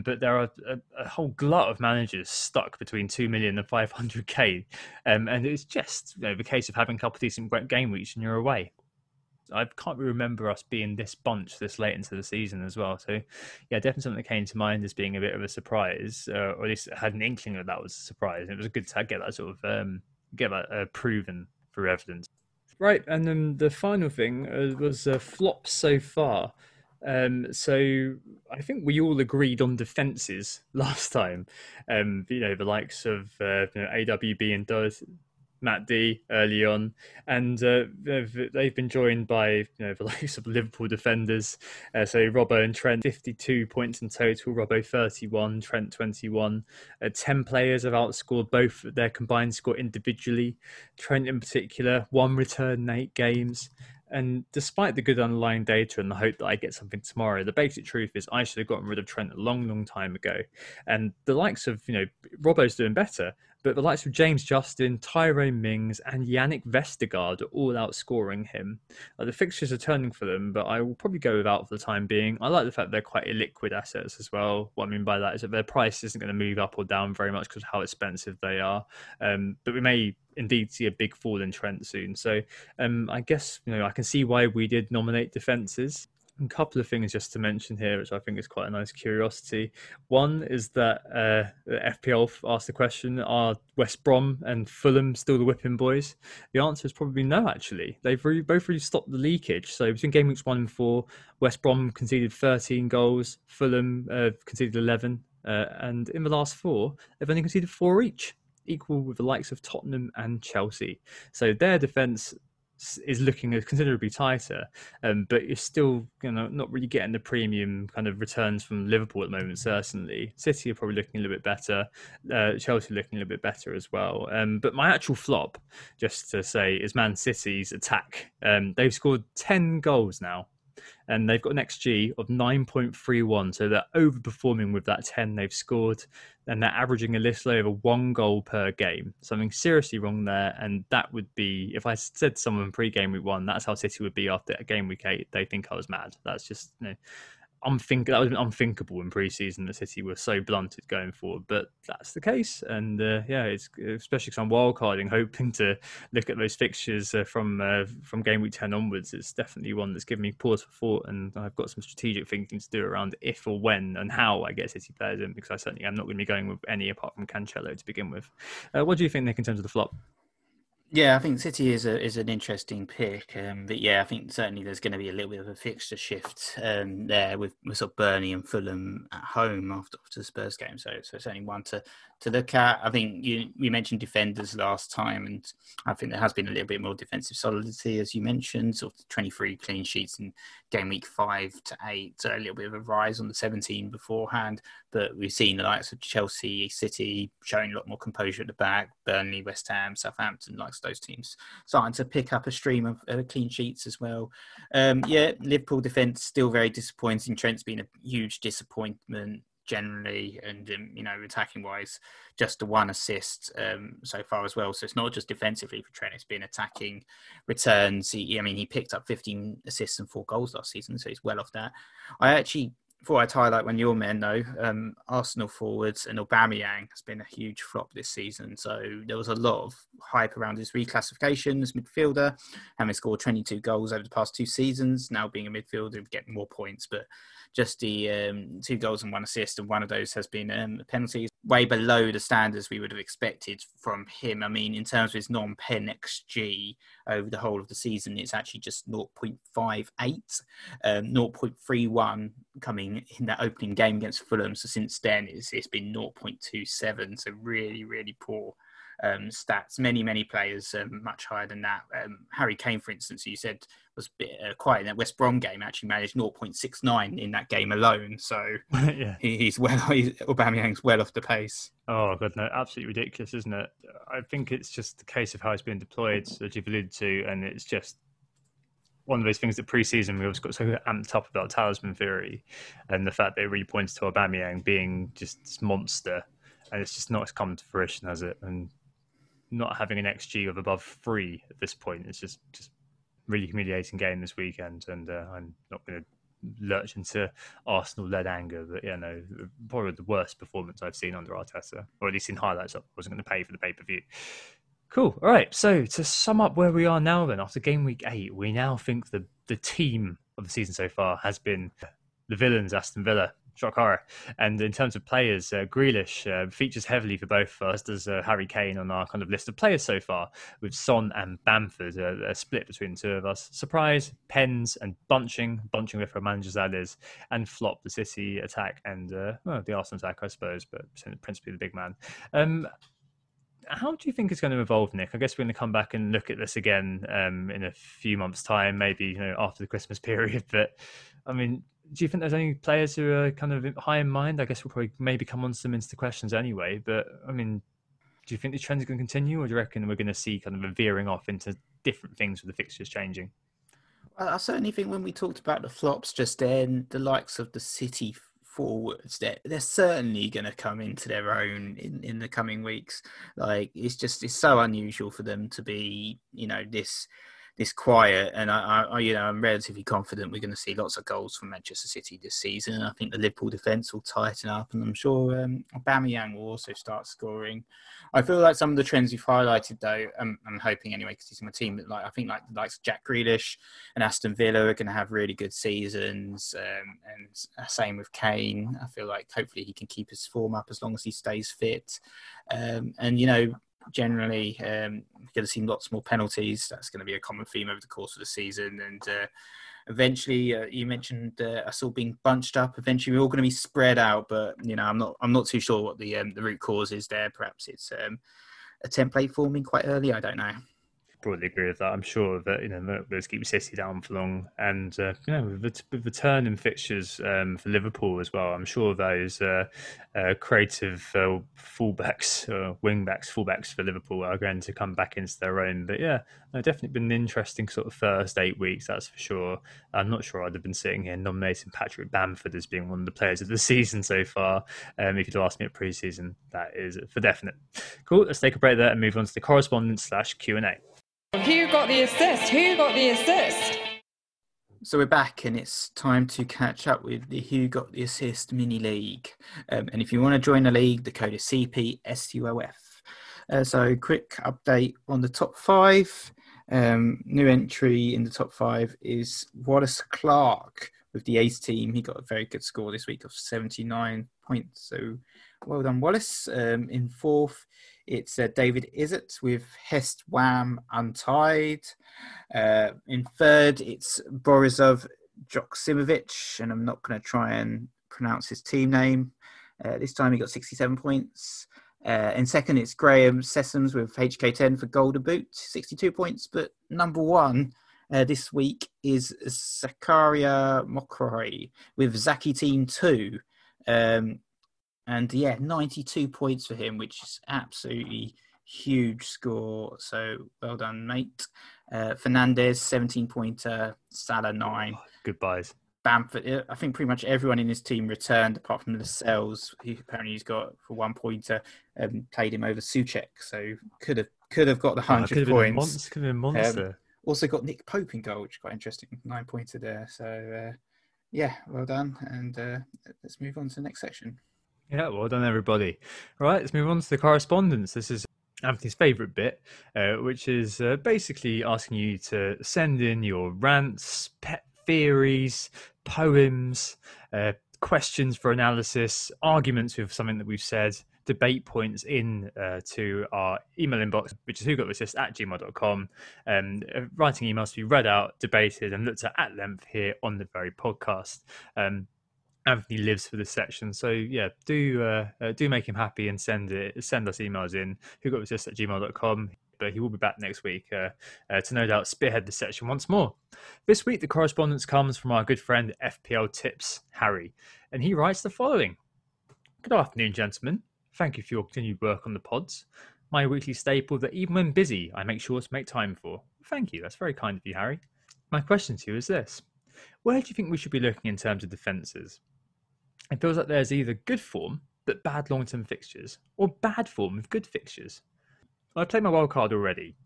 but there are a whole glut of managers stuck between 2 million and 500k, and it's just the case of having a couple of decent game weeks and you're away. I can't really remember us being this bunch this late into the season as well. So, yeah, definitely something that came to mind as being a bit of a surprise, or at least I had an inkling that that was a surprise. And it was good to get that sort of get that proven through evidence. Right, and then the final thing was flops so far. So I think we all agreed on defences last time. The likes of AWB and Matt D early on, and they've been joined by the likes of Liverpool defenders. So Robbo and Trent, 52 points in total. Robbo 31, Trent 21. 10 players have outscored both their combined score individually. Trent in particular, 1 return in 8 games. And despite the good underlying data and the hope that I get something tomorrow, the basic truth is I should have gotten rid of Trent a long, long time ago. And the likes of, Robbo's doing better, but the likes of James Justin, Tyrone Mings, and Yannick Vestergaard are all outscoring him. The fixtures are turning for them, but I will probably go without for the time being. I like the fact they're quite illiquid assets as well. What I mean by that is that their price isn't going to move up or down very much because of how expensive they are. But we may indeed see a big fall in Trent soon. So I guess, I can see why we did nominate defences. A couple of things just to mention here, which I think is quite a nice curiosity. One is that FPL asked the question, are West Brom and Fulham still the whipping boys? The answer is probably no, actually. They've both really stopped the leakage. So between game weeks 1 and 4, West Brom conceded 13 goals, Fulham conceded 11, and in the last 4, they've only conceded 4 each, equal with the likes of Tottenham and Chelsea. So their defence is looking considerably tighter, but you're still not really getting the premium kind of returns from Liverpool at the moment. Certainly City are probably looking a little bit better, Chelsea looking a little bit better as well, but my actual flop, just to say, is Man City's attack. They've scored 10 goals now and they've got an XG of 9.31, so they're overperforming with that 10 they've scored, and they're averaging a little over 1 goal per game. Something seriously wrong there, and that would be, if I said to someone pre-game week 1, that's how City would be after game week 8, they think I was mad. That's just, that was unthinkable in pre-season that City were so blunted going forward, but that's the case. And it's especially because I'm wildcarding, hoping to look at those fixtures from game week 10 onwards. It's definitely one that's given me pause for thought, and I've got some strategic thinking to do around if or when and how I get City players in, because I certainly am not going to be going with any apart from Cancelo to begin with. What do you think, Nick, in terms of the flop? Yeah, I think City is an interesting pick, but yeah, I think certainly there's going to be a little bit of a fixture shift there with sort of Burnley and Fulham at home after the Spurs game. So it's only one to look at. I think you mentioned defenders last time, and I think there has been a little bit more defensive solidity, as you mentioned, sort of 23 clean sheets in game week 5 to 8, so a little bit of a rise on the 17 beforehand. But we've seen the likes of Chelsea, City showing a lot more composure at the back, Burnley, West Ham, Southampton, likes those teams starting to pick up a stream of clean sheets as well. Yeah, Liverpool defence still very disappointing. Trent's been a huge disappointment generally, and attacking wise, just the one assist so far as well. So it's not just defensively for Trent; it's been attacking returns. He picked up 15 assists and 4 goals last season, so he's well off that. I actually thought I'd highlight one of your men, though. Arsenal forwards and Aubameyang has been a huge flop this season. So there was a lot of hype around his reclassification as midfielder, having scored 22 goals over the past 2 seasons, now being a midfielder, getting more points. But just the 2 goals and 1 assist, and one of those has been penalties, way below the standards we would have expected from him. I mean, in terms of his non-pen XG over the whole of the season, it's actually just 0.58, 0.31 coming in that opening game against Fulham. So since then, it's been 0.27. So really, really poor stats. Many players much higher than that. Harry Kane, for instance, who you said was a bit quiet in that West Brom game, actually managed 0.69 in that game alone. So Yeah. Aubameyang's well off the pace. Oh god, no, absolutely ridiculous, isn't it? I think it's just the case of how it's been deployed, as you've alluded to, and it's just one of those things that pre-season we always got so amped up about talisman theory, and the fact that it really points to Aubameyang being just this monster, and it's just not come to fruition, has it? And not having an XG of above 3 at this point is just really humiliating game this weekend, and I'm not going to lurch into Arsenal-led anger, but yeah, no, probably the worst performance I've seen under Arteta, or at least in highlights. I wasn't going to pay for the pay-per-view. Cool. All right. So to sum up where we are now, then after game week 8, we now think the team of the season so far has been the villains, Aston Villa. Shock horror. And in terms of players, Grealish features heavily for both of us. There's Harry Kane on our kind of list of players so far, with Son and Bamford, a split between the 2 of us. Surprise, Pens and bunching with our managers, that is, and flop the City attack and the Arsenal attack, I suppose, but principally the big man. How do you think it's going to evolve, Nick? I guess we're going to come back and look at this again in a few months' time, maybe after the Christmas period. But I mean, do you think there's any players who are kind of high in mind? I guess we'll probably maybe come on to them into questions anyway. But I mean, do you think the trends are going to continue, or do you reckon we're going to see kind of a veering off into different things with the fixtures changing? I certainly think when we talked about the flops just then, the likes of the City forwards, they're certainly going to come into their own in the coming weeks. Like it's so unusual for them to be this quiet, and I'm relatively confident we're going to see lots of goals from Manchester City this season. I think the Liverpool defence will tighten up, and I'm sure Aubameyang will also start scoring. I feel like some of the trends you've highlighted, though, I'm hoping anyway, because he's in my team, that I think the likes of Jack Grealish and Aston Villa are going to have really good seasons, and same with Kane. I feel like hopefully he can keep his form up as long as he stays fit, generally, we're going to see lots more penalties. That's going to be a common theme over the course of the season. And eventually, you mentioned us all being bunched up. Eventually, we're all going to be spread out. But I'm not too sure what the root cause is there. Perhaps it's a template forming quite early. I don't know. Broadly agree with that. I'm sure that those keep City down for long, and with the turn in fixtures for Liverpool as well, I'm sure those creative fullbacks, fullbacks for Liverpool are going to come back into their own. But yeah, definitely been an interesting sort of first 8 weeks, that's for sure. I'm not sure I'd have been sitting here nominating Patrick Bamford as being one of the players of the season so far. If you'd asked me at pre-season, that is for definite. Cool. Let's take a break there and move on to the correspondence / Q&A. Who got the assist? Who got the assist? So we're back, and it's time to catch up with the Who Got the Assist mini league. And if you want to join the league, the code is cpsulf. So quick update on the top 5. New entry in the top 5 is Wallace Clark with the Ace team. He got a very good score this week of 79 points. So well done, Wallace. In 4th it's David Izzet with Hest Wham Untied. In third, it's Borisov Joksimovic, and I'm not going to try and pronounce his team name. This time he got 67 points. In second, it's Graham Sessoms with HK10 for Golden Boot, 62 points. But number one this week is Zakaria Mokroy with Zaki Team 2. And yeah, 92 points for him, which is absolutely huge score. So well done, mate. Fernandez, 17-pointer. Salah, 9. Goodbyes. Bamford, I think pretty much everyone in his team returned apart from Lascelles, who apparently he's got for 1 pointer, played him over Souček. So could have got the 100 points. Could have been a monster. Also got Nick Pope in goal, which is quite interesting. 9-pointer there. So yeah, well done. And let's move on to the next section. Yeah, well done, everybody. All right, let's move on to the correspondence. This is Anthony's favourite bit, which is basically asking you to send in your rants, pet theories, poems, questions for analysis, arguments with something that we've said, debate points in to our email inbox, which is whogottheassist@gmail.com. Writing emails to be read out, debated, and looked at length here on the very podcast. Anthony lives for this section, so yeah, do make him happy and send us emails in whogottheassist@gmail.com. But he will be back next week to no doubt spearhead the section once more. This week, the correspondence comes from our good friend FPL Tips, Harry, and he writes the following. Good afternoon, gentlemen. Thank you for your continued work on the pods. My weekly staple that even when busy, I make sure to make time for. Thank you. That's very kind of you, Harry. My question to you is this. Where do you think we should be looking in terms of defences? It feels like there's either good form, but bad long-term fixtures, or bad form with good fixtures. I played my wild card already,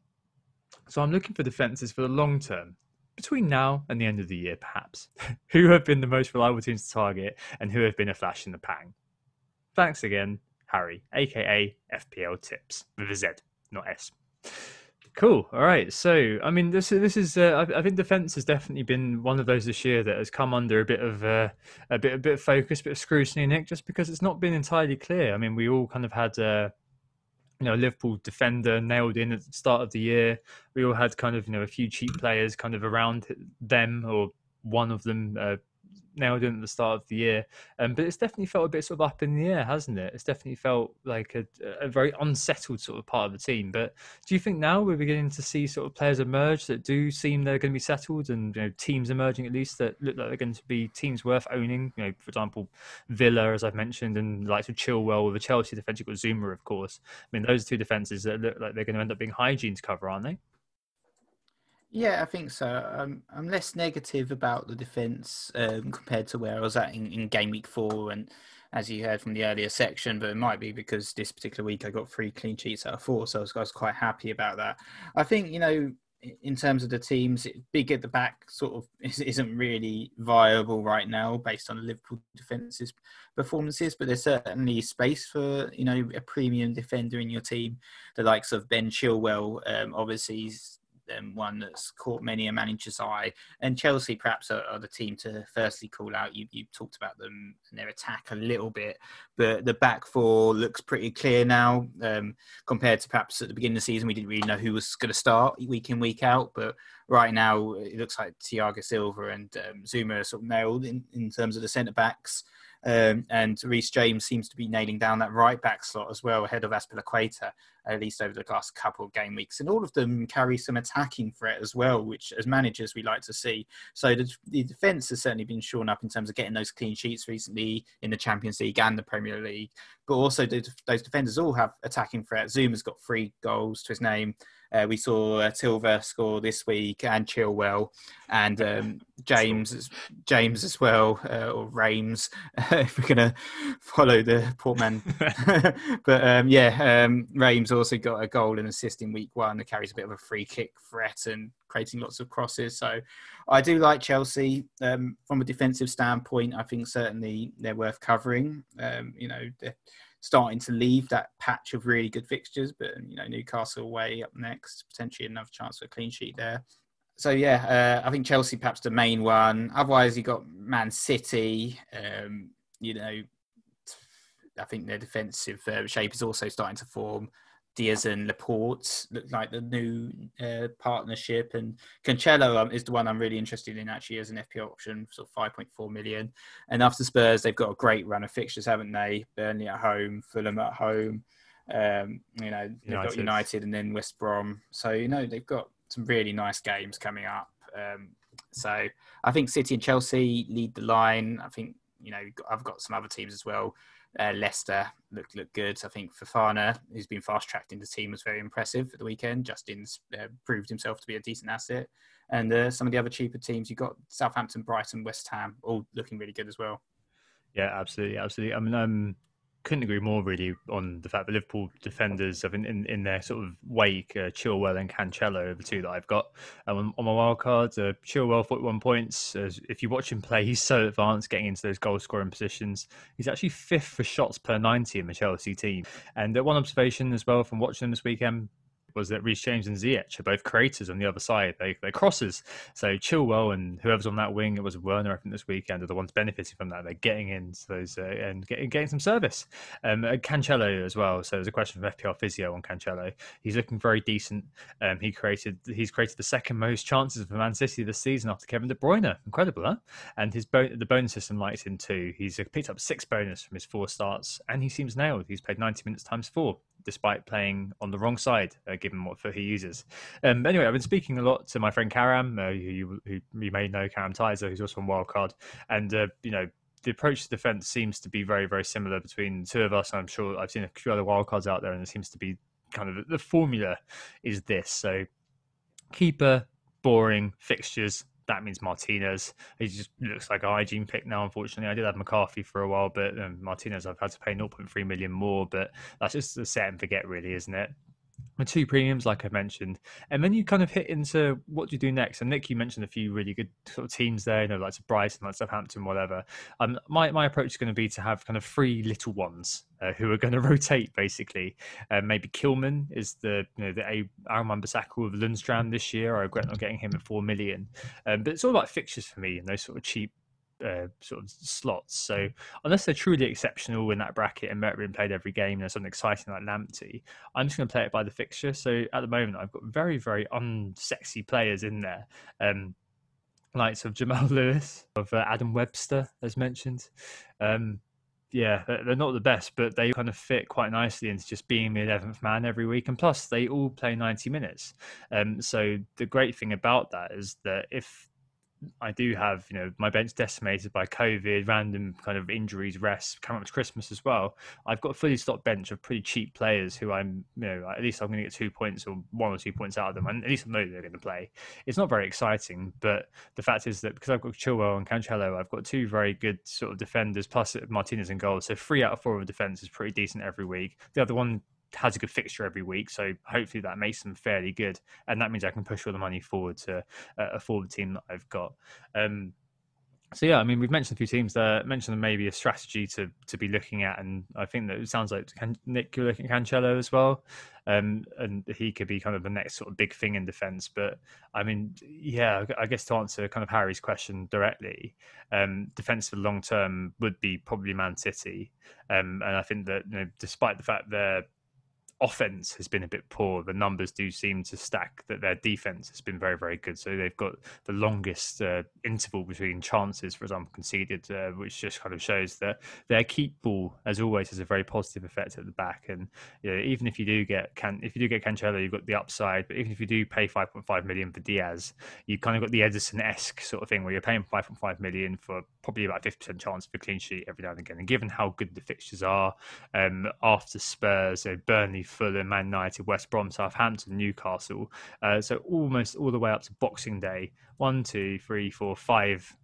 so I'm looking for defences for the long term, between now and the end of the year perhaps. Who have been the most reliable teams to target, and who have been a flash in the pan? Thanks again, Harry, aka FPL Tips, with a Z, not S. Cool. All right. So, I mean, this is. I think defence has definitely been one of those this year that has come under a bit of focus, a bit of scrutiny, Nick, just because it's not been entirely clear. I mean, we all kind of had. Liverpool defender nailed in at the start of the year. We all had kind of, a few cheap players kind of around them, or one of them nailed in at the start of the year. But it's definitely felt a bit sort of up in the air, hasn't it? It's definitely felt like a very unsettled sort of part of the team. But do you think now we're beginning to see sort of players emerge that do seem they're going to be settled, and teams emerging at least that look like they're going to be teams worth owning? For example, Villa, as I've mentioned, and like Chilwell with the Chelsea defence. You've got Zuma, of course. I mean, those two defences that look like they're going to end up being hygiene to cover, aren't they? Yeah, I think so. I'm less negative about the defence compared to where I was at in Game Week 4, and as you heard from the earlier section, but it might be because this particular week I got 3 clean sheets out of 4, so I was quite happy about that. I think, in terms of the teams, big at the back sort of isn't really viable right now based on the Liverpool defence's performances, but there's certainly space for, a premium defender in your team. The likes of Ben Chilwell, obviously, one that's caught many a manager's eye, and Chelsea perhaps are the team to firstly call out. You talked about them and their attack a little bit, but the back four looks pretty clear now compared to perhaps at the beginning of the season. We didn't really know who was going to start week in, week out, but right now it looks like Thiago Silva and Zuma are sort of nailed in terms of the centre backs. And Reece James seems to be nailing down that right back slot as well, ahead of Azpilicueta, at least over the last couple of game weeks. And all of them carry some attacking threat as well, which as managers we like to see. So the defence has certainly been shored up in terms of getting those clean sheets recently in the Champions League and the Premier League. But also those defenders all have attacking threat. Zuma's got 3 goals to his name. We saw Silva score this week, and Chilwell, and James as well, or Rames, if we're going to follow the Portman. But Rames also got a goal and assist in week 1 that carries a bit of a free kick threat and creating lots of crosses. So I do like Chelsea from a defensive standpoint. I think certainly they're worth covering. They're starting to leave that patch of really good fixtures, but Newcastle away up next, potentially another chance for a clean sheet there. So I think Chelsea perhaps the main one. Otherwise, you got Man City. I think their defensive shape is also starting to form. Diaz and Laporte look like the new partnership, and Cancelo is the one I'm really interested in actually as an FPL option, sort of 5.4 million. And after Spurs, they've got a great run of fixtures, haven't they? Burnley at home, Fulham at home. They've got United and then West Brom. So they've got some really nice games coming up. So I think City and Chelsea lead the line. I think I've got some other teams as well. Leicester look good. I think Fofana, who's been fast-tracked in the team, was very impressive at the weekend. Justin's proved himself to be a decent asset. And some of the other cheaper teams, you've got Southampton, Brighton, West Ham, all looking really good as well. Yeah, absolutely. I mean, couldn't agree more really on the fact that Liverpool defenders have in their sort of wake, Chilwell and Cancelo are the two that I've got on my wild cards. Chilwell 41 points. If you watch him play, he's so advanced getting into those goal scoring positions. He's actually 5th for shots per 90 in the Chelsea team. And one observation as well from watching them this weekend was that Reece James and Ziyech are both creators on the other side. They're crosses. So Chilwell and whoever's on that wing, it was Werner, I think, this weekend, are the ones benefiting from that. They're getting into those and getting some service. Cancelo as well. So there's a question from FPL Physio on Cancelo. He's looking very decent. He's created the second most chances for Man City this season after Kevin De Bruyne. Incredible, huh? And the bonus system likes him too. He's picked up 6 bonus from his 4 starts, and he seems nailed. He's played 90 minutes times 4. Despite playing on the wrong side, given what foot he uses. Anyway, I've been speaking a lot to my friend Karam, who you may know, Karam Tizer, who's also on Wildcard. And, the approach to defence seems to be very, very similar between the two of us. I'm sure I've seen a few other Wildcards out there, and it seems to be kind of the formula is this. So keeper, boring, fixtures. That means Martinez. He just looks like a hygiene pick now, unfortunately. I did have McCarthy for a while, but Martinez I've had to pay 0.3 million more, but that's just a set and forget really, isn't it? The 2 premiums, like I mentioned, and then you kind of hit into what do you do next. And Nick, you mentioned a few really good sort of teams there, like Brighton, like Southampton, whatever. My approach is going to be to have kind of 3 little ones who are going to rotate basically. Maybe Kilman is the Arman Bissaka of Lundstram this year. I regret not getting him at 4 million, but it's all about fixtures for me and those sort of cheap sort of slots. So unless they're truly exceptional in that bracket and being played every game and there's something exciting like Lamptey, I'm just going to play it by the fixture. So at the moment I've got very, very unsexy players in there, likes of Jamal Lewis, of Adam Webster as mentioned. Yeah, they're not the best, but they kind of fit quite nicely into just being the 11th man every week. And plus they all play 90 minutes. So the great thing about that is that if I do have, my bench decimated by COVID, random kind of injuries, rest, coming up to Christmas as well. I've got a fully stocked bench of pretty cheap players who I'm, at least I'm going to get 2 points or 1 or 2 points out of them. And at least I know they're going to play. It's not very exciting, but the fact is that because I've got Chilwell and Cancelo, I've got 2 very good sort of defenders, plus Martinez and goals. So 3 out of 4 of the defence is pretty decent every week. The other one has a good fixture every week, so hopefully that makes them fairly good, and that means I can push all the money forward to a forward team that I've got. So yeah, I mean, we've mentioned a few teams there, mentioned maybe a strategy to be looking at, and I think that it sounds like Nick, you're looking at Cancelo as well, and he could be kind of the next sort of big thing in defence. But I mean, yeah, I guess to answer kind of Harry's question directly, defence for the long term would be probably Man City, and I think that despite the fact they're offense has been a bit poor, the numbers do seem to stack that their defense has been very, very good. So they've got the longest interval between chances, for example, conceded, which just kind of shows that their keep ball, as always, has a very positive effect at the back. And even if you do get Cancelo, you've got the upside. But even if you do pay 5.5 million for Diaz, you've kind of got the Edison-esque sort of thing where you're paying 5.5 million for probably about 50% chance of a clean sheet every now and again. And given how good the fixtures are, after Spurs, Burnley, Fulham, Man United, West Brom, Southampton, Newcastle, so almost all the way up to Boxing Day, 1, 2, 3, 4, 5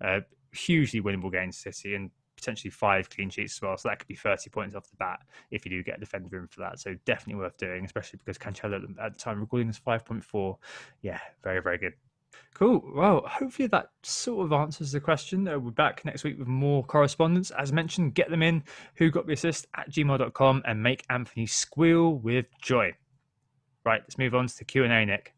hugely winnable games City, and potentially 5 clean sheets as well. So that could be 30 points off the bat if you do get a defender in for that. So definitely worth doing, especially because Cancelo at the time recording is 5.4. Yeah, very, very good. Cool. Well, hopefully that sort of answers the question. We're back next week with more correspondence. As mentioned, get them in, who got the assist at gmail.com, and make Anthony squeal with joy. Right, let's move on to the Q&A, Nick.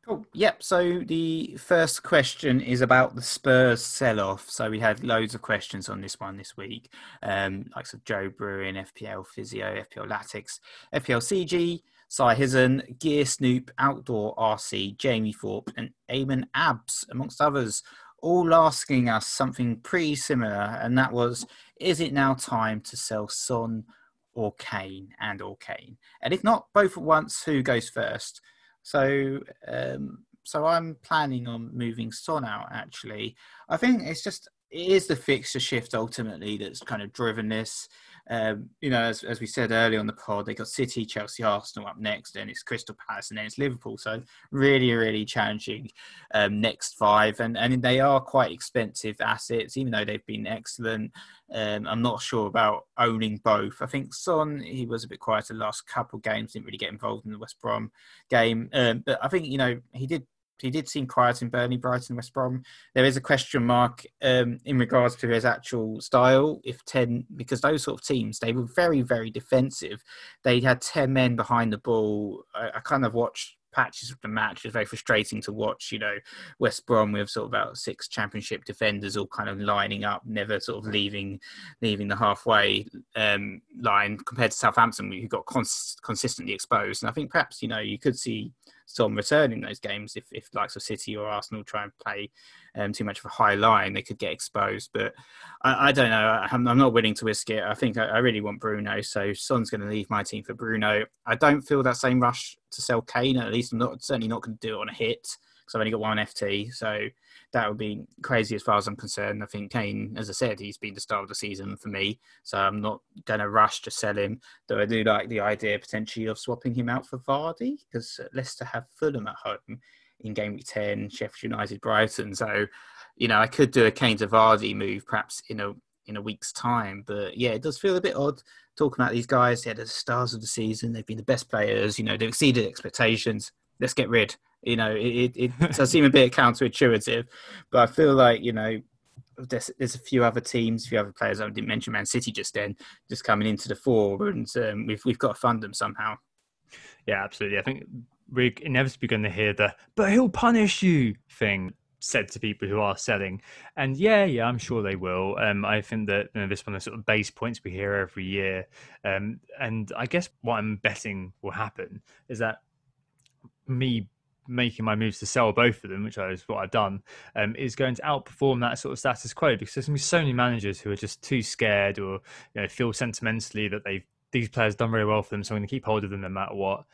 Cool. Yep. So the first question is about the Spurs sell-off. So we had loads of questions on this one this week. Like Joe Bruin, FPL Physio, FPL Latix, FPL CG. Cy Hizzen, Gear Snoop, Outdoor RC, Jamie Thorpe, and Eamon Abs, amongst others, all asking us something pretty similar, and that was, is it now time to sell Son or Kane or Kane? And if not both at once, who goes first? So I'm planning on moving Son out, actually. I think it is the fixture shift ultimately that's kind of driven this. As we said earlier on the pod, they got City, Chelsea, Arsenal up next, then it's Crystal Palace, and then it's Liverpool. So really, really challenging next five, and they are quite expensive assets, even though they've been excellent. I'm not sure about owning both. I think Son, he was a bit quieter the last couple of games, didn't really get involved in the West Brom game, but I think he did seem quiet in Burnley, Brighton, West Brom. There is a question mark in regards to his actual style. Because those sort of teams, they were very, very defensive. They had 10 men behind the ball. I kind of watched patches of the match. It was very frustrating to watch, West Brom with sort of about 6 Championship defenders all kind of lining up, never sort of leaving the halfway line, compared to Southampton, who got consistently exposed. And I think perhaps, you could see Son returning those games if likes of City or Arsenal try and play too much of a high line, they could get exposed. But I don't know. I'm not willing to risk it. I think I really want Bruno, so Son's going to leave my team for Bruno. I don't feel that same rush to sell Kane. At least I'm certainly not going to do it on a hit, because I've only got one FT, so that would be crazy as far as I'm concerned. I think Kane, as I said, he's been the star of the season for me, so I'm not going to rush to sell him, though I do like the idea potentially of swapping him out for Vardy, because Leicester have Fulham at home in Gameweek 10, Sheffield United, Brighton. So, I could do a Kane to Vardy move perhaps in a week's time. But yeah, it does feel a bit odd talking about these guys. They're the stars of the season. They've been the best players. They've exceeded expectations. Let's get rid. It does seem a bit counterintuitive, but I feel like, there's a few other teams, a few other players. I didn't mention Man City just coming into the fore, and we've got to fund them somehow. Yeah, absolutely. I think we're inevitably going to hear but he'll punish you thing said to people who are selling. And yeah, I'm sure they will. I think that this one of the sort of base points we hear every year. And I guess what I'm betting will happen is that me making my moves to sell both of them, which is what I've done, is going to outperform that sort of status quo, because there's going to be so many managers who are just too scared or feel sentimentally that these players done very well for them, so I'm going to keep hold of them no matter what.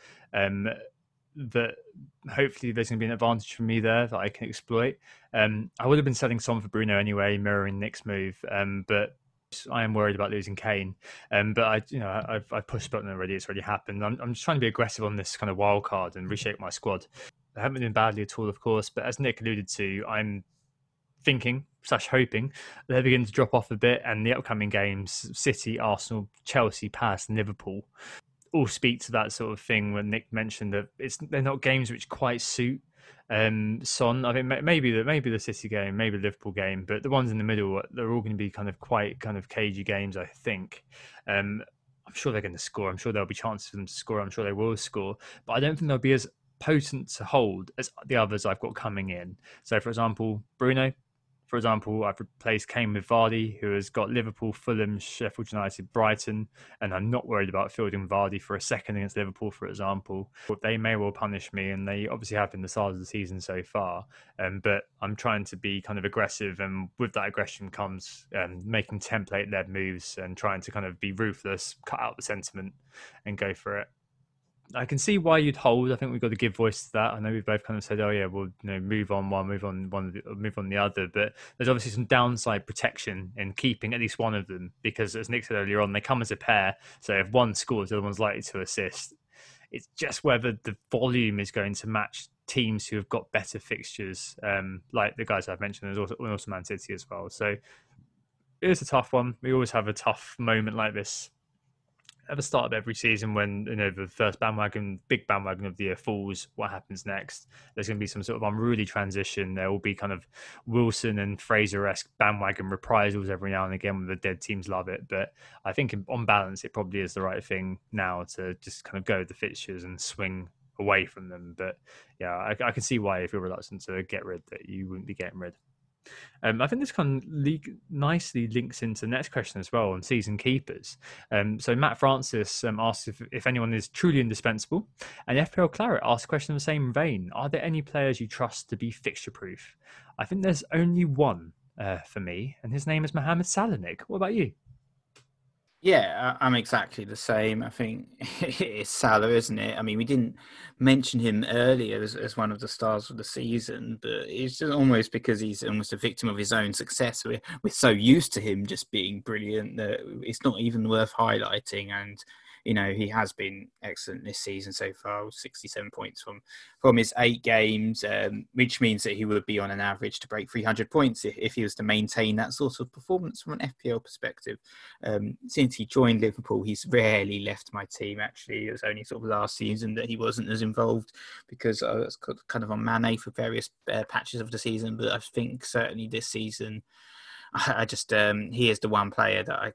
That hopefully there's going to be an advantage for me there that I can exploit. I would have been selling Son for Bruno anyway, mirroring Nick's move, but I am worried about losing Kane. But I've pushed the button already. It's already happened. I'm just trying to be aggressive on this kind of wild card and reshape my squad. I haven't been badly at all, of course, but as Nick alluded to, I'm thinking / hoping they're beginning to drop off a bit, and the upcoming games, City, Arsenal, Chelsea, Palace, and Liverpool, all speak to that sort of thing when Nick mentioned that they're not games which quite suit Son. I think maybe the City game, maybe the Liverpool game, but the ones in the middle, they're all going to be kind of cagey games, I think. I'm sure they're going to score. I'm sure there'll be chances for them to score. I'm sure they will score, but I don't think they'll be as potent to hold as the others I've got coming in. So, for example, Bruno. For example, I've replaced Kane with Vardy, who has got Liverpool, Fulham, Sheffield United, Brighton, and I'm not worried about fielding Vardy for a second against Liverpool, for example. They may well punish me, and they obviously have been the stars of the season so far. But I'm trying to be kind of aggressive, and with that aggression comes making template-led moves and trying to kind of be ruthless, cut out the sentiment, and go for it. I can see why you'd hold. I think we've got to give voice to that. I know we've both kind of said, "Oh yeah, we'll move on one, move on the other." But there's obviously some downside protection in keeping at least one of them, because, as Nick said earlier on, they come as a pair. So if one scores, the other one's likely to assist. It's just whether the volume is going to match teams who have got better fixtures, like the guys I've mentioned. There's also Man City as well. So it is a tough one. We always have a tough moment like this at the start of every season when the first big bandwagon of the year falls. What happens next? There's going to be some sort of unruly transition. There will be kind of Wilson and Fraser-esque bandwagon reprisals every now and again when the dead teams love it. But I think on balance, it probably is the right thing now to just kind of go with the fixtures and swing away from them. But yeah, I can see why, if you're reluctant to get rid, that you wouldn't be getting rid. I think this kind of nicely links into the next question as well on season keepers. So Matt Francis asked if anyone is truly indispensable, and FPL Claret asked a question in the same vein. Are there any players you trust to be fixture-proof? I think there's only one for me, and his name is Mohamed Salah. What about you? Yeah, I'm exactly the same. I think it's Salah, isn't it? I mean, we didn't mention him earlier as one of the stars of the season, but it's just almost because he's almost a victim of his own success. We're so used to him just being brilliant that it's not even worth highlighting. And he has been excellent this season so far, 67 points from his 8 games, which means that he would be on an average to break 300 points if he was to maintain that sort of performance from an FPL perspective. Since he joined Liverpool, he's rarely left my team, actually. It was only sort of last season that he wasn't as involved because I was kind of on Mane for various patches of the season. But I think certainly this season, I just he is the one player that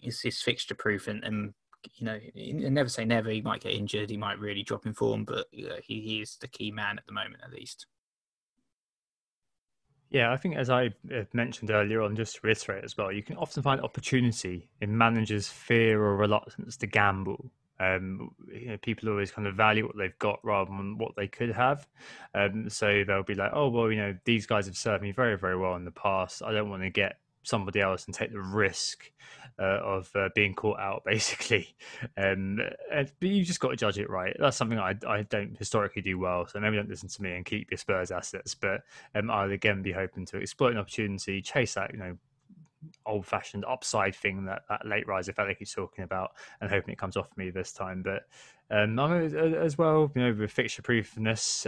is fixture proof and you never say never. He might get injured, he might really drop in form, but he is the key man at the moment, at least. Yeah, I think as I mentioned earlier on, just to reiterate as well, you can often find opportunity in managers' fear or reluctance to gamble. People always kind of value what they've got rather than what they could have. So they'll be like, oh, well, these guys have served me very, very well in the past. I don't want to get somebody else and take the risk of being caught out, basically. But you just got to judge it right. That's something I don't historically do well. So maybe don't listen to me and keep your Spurs assets. But I'll again be hoping to exploit an opportunity, chase that, old-fashioned upside thing that late rise effect he's talking about, and hoping it comes off me this time. But as well, with fixture proofness,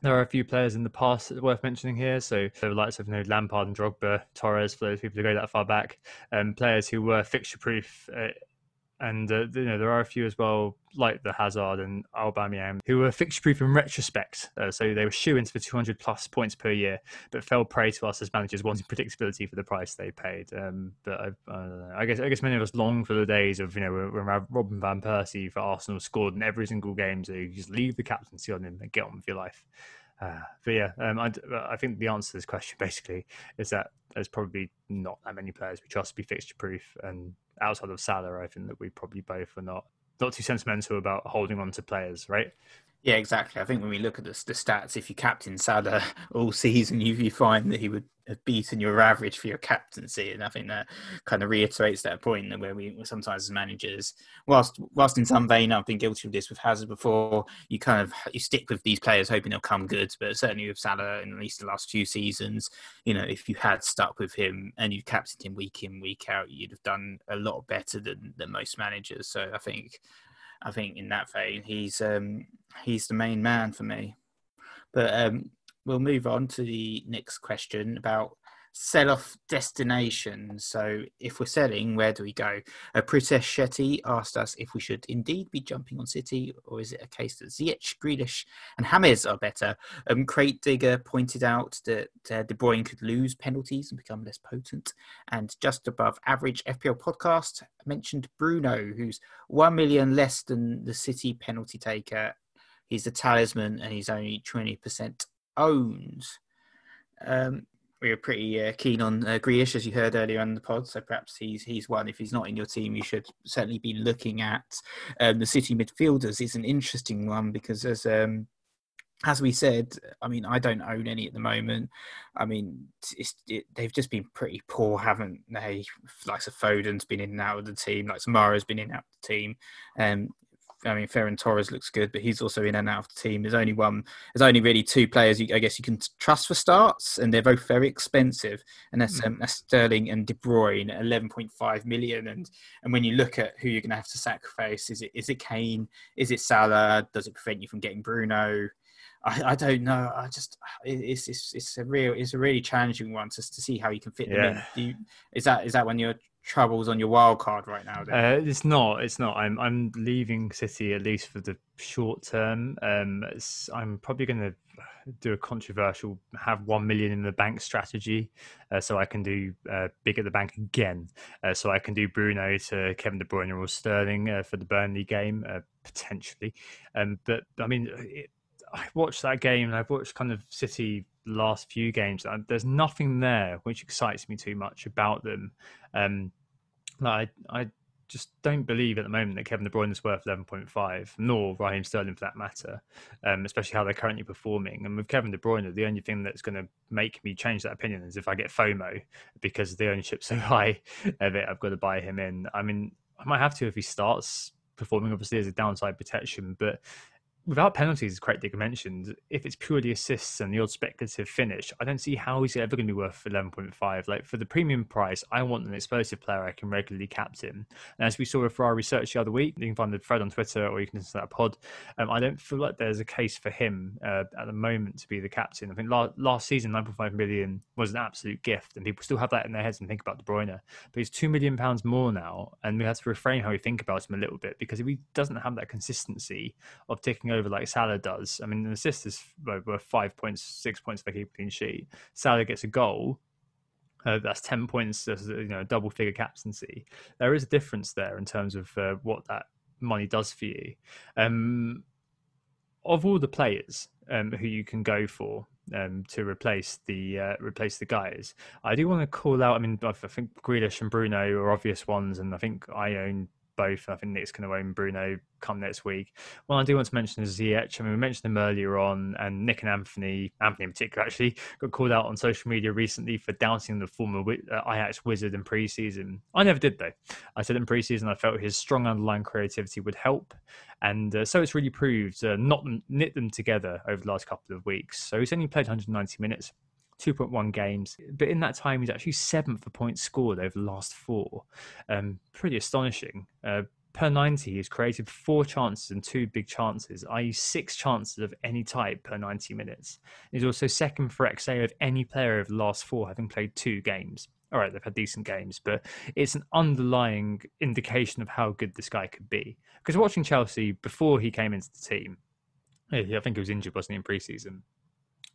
there are a few players in the past that are worth mentioning here. So the likes of Lampard and Drogba, Torres, for those people who go that far back, players who were fixture proof. And there are a few as well, like the Hazard and Aubameyang, who were fixture-proof in retrospect. So they were shoo-ins for 200 plus points per year, but fell prey to us as managers wanting predictability for the price they paid. But I guess many of us long for the days of when Robin van Persie for Arsenal scored in every single game, so you just leave the captaincy on him and get on with your life. But yeah, I think the answer to this question basically is that there's probably not that many players we trust to be fixture proof, and outside of Salah, I think that we probably both are not too sentimental about holding on to players, right? Yeah, exactly. I think when we look at the stats, if you captain Salah all season, you find that he would have beaten your average for your captaincy. And I think that kind of reiterates that point that where we sometimes as managers, whilst in some vein, I've been guilty of this with Hazard before, you stick with these players hoping they'll come good. But certainly with Salah, in at least the last few seasons, if you had stuck with him and you captained him week in, week out, you'd have done a lot better than most managers. So I think in that vein, he's the main man for me. But we'll move on to the next question about sell-off destinations. So if we're selling, where do we go? Pritesh Shetty asked us if we should indeed be jumping on City, or is it a case that Ziyech, Grealish and James are better? Crate Digger pointed out that De Bruyne could lose penalties and become less potent. And just above average FPL podcast mentioned Bruno, who's 1 million less than the City penalty taker. He's the talisman and he's only 20% owned. We were pretty keen on Grealish, as you heard earlier on the pod. So perhaps he's one. If he's not in your team, you should certainly be looking at the City midfielders. It's an interesting one because as we said, I mean, I don't own any at the moment. I mean, they've just been pretty poor, haven't they? Like Foden's been in and out of the team. Like Samara's been in and out of the team. I mean, Ferran Torres looks good, but he's also in and out of the team. There's only really 2 players I guess you can trust for starts, and they're both very expensive. And that's Sterling and De Bruyne, 11.5 million. And when you look at who you're going to have to sacrifice, is it Kane? Is it Salah? Does it prevent you from getting Bruno? I don't know. It's a really challenging one to see how you can fit them in. Is that when you're troubles on your wild card right now? It's not. I'm leaving City at least for the short term. I'm probably going to do a controversial have 1 million in the bank strategy, so I can do big at the bank again. So I can do Bruno to Kevin De Bruyne or Sterling for the Burnley game potentially. But I mean, I watched that game and I've watched kind of City last few games. There's nothing there which excites me too much about them. I just don't believe at the moment that Kevin De Bruyne is worth 11.5, nor Raheem Sterling for that matter, especially how they're currently performing. And with Kevin De Bruyne, the only thing that's going to make me change that opinion is if I get FOMO because the ownership's so high of it. I've got to buy him in. I mean, I might have to if he starts performing, obviously, as a downside protection, but without penalties, as Craig Digger mentioned, if it's purely assists and the odd speculative finish, I don't see how he's ever going to be worth 11.5. Like, for the premium price, I want an explosive player I can regularly captain. And as we saw with our research the other week, you can find the thread on Twitter or you can listen to that pod. I don't feel like there's a case for him at the moment to be the captain. I think last season, 9.5 million was an absolute gift, and people still have that in their heads and think about De Bruyne. But he's £2 million more now, and we have to reframe how we think about him a little bit, because if he doesn't have that consistency of ticking over like Salah does. I mean, the assist is worth 5 points, 6 points if they keep a clean sheet. Salah gets a goal. That's 10 points, double figure captaincy. There is a difference there in terms of what that money does for you. Of all the players who you can go for to replace the guys, I do want to call out. I mean, I think Grealish and Bruno are obvious ones, and I think I own both. I think Nick's going to own Bruno come next week. One I do want to mention is Ziyech. I mean, we mentioned him earlier on, and Nick and Anthony in particular, actually got called out on social media recently for doubting the former Ajax wizard in pre-season. I never did, though. I said in pre-season I felt his strong underlying creativity would help, and so it's really proved not knit them together over the last couple of weeks. So he's only played 190 minutes. 2.1 games, but in that time he's actually 7th for points scored over the last 4. Pretty astonishing. Per 90, he's created 4 chances and 2 big chances, i.e. 6 chances of any type per 90 minutes. He's also second for XA of any player over the last 4, having played 2 games. All right, they've had decent games, but it's an underlying indication of how good this guy could be. Because watching Chelsea before he came into the team, I think he was injured, wasn't he, in pre-season?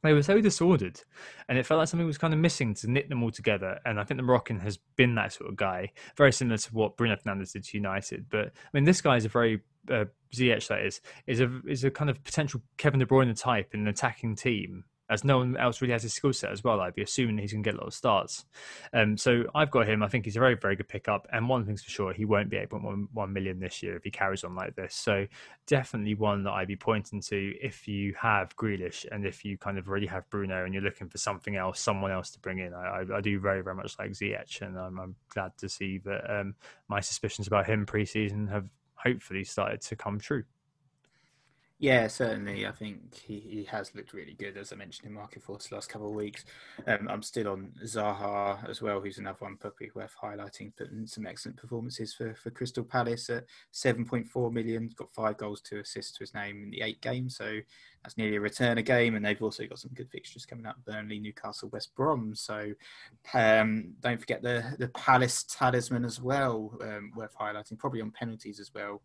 They were so disordered, and it felt like something was kind of missing to knit them all together. And I think the Moroccan has been that sort of guy, very similar to what Bruno Fernandes did to United. But I mean, this guy is a very Ziyech, that is a kind of potential Kevin De Bruyne type in an attacking team, as no one else really has his skill set as well. I'd be assuming he's going to get a lot of starts. So I've got him. I think he's a very, very good pickup. And one thing's for sure, he won't be 8.1 million this year if he carries on like this. So definitely one that I'd be pointing to if you have Grealish and if you kind of already have Bruno and you're looking for something else, someone else to bring in. I do very, very much like Ziyech, and I'm glad to see that my suspicions about him pre-season have hopefully started to come true. Yeah, certainly. I think he has looked really good, as I mentioned in Market Force the last couple of weeks. I'm still on Zaha as well, who's another one probably worth highlighting, putting some excellent performances for Crystal Palace at 7.4 million. He's got 5 goals, 2 assists to his name in the 8 games, so that's nearly a return a game. And they've also got some good fixtures coming up: Burnley, Newcastle, West Brom. So don't forget the Palace talisman as well, worth highlighting, probably on penalties as well.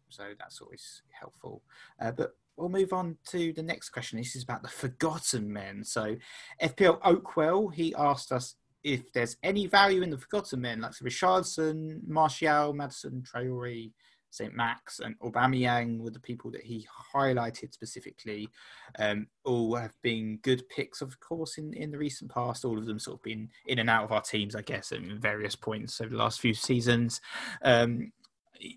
So that's always helpful. But we'll move on to the next question. This is about the forgotten men. So FPL Oakwell, he asked us if there's any value in the forgotten men, like Richarlison, Martial, Maddison, Traore, St. Max and Aubameyang were the people that he highlighted specifically. All have been good picks, of course, in the recent past. All of them sort of been in and out of our teams, I guess, at various points over the last few seasons.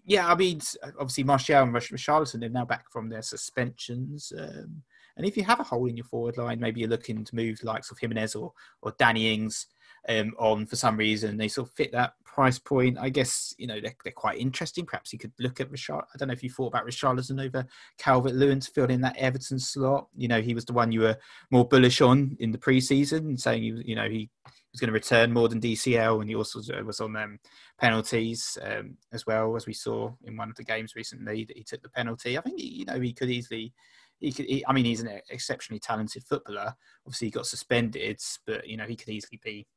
Yeah, I mean, obviously Martial and Richarlison, they're now back from their suspensions. And if you have a hole in your forward line, maybe you're looking to move the likes of Jimenez or Danny Ings on for some reason, they sort of fit that price point. I guess, you know, they're quite interesting. Perhaps you could look at Richarlison. I don't know if you thought about Richarlison over Calvert-Lewin to fill in that Everton slot. You know, he was the one you were more bullish on in the pre-season, saying, he was going to return more than DCL, and he also was on penalties as well, as we saw in one of the games recently that he took the penalty. I think he could easily. I mean, he's an exceptionally talented footballer. Obviously, he got suspended, but he could easily be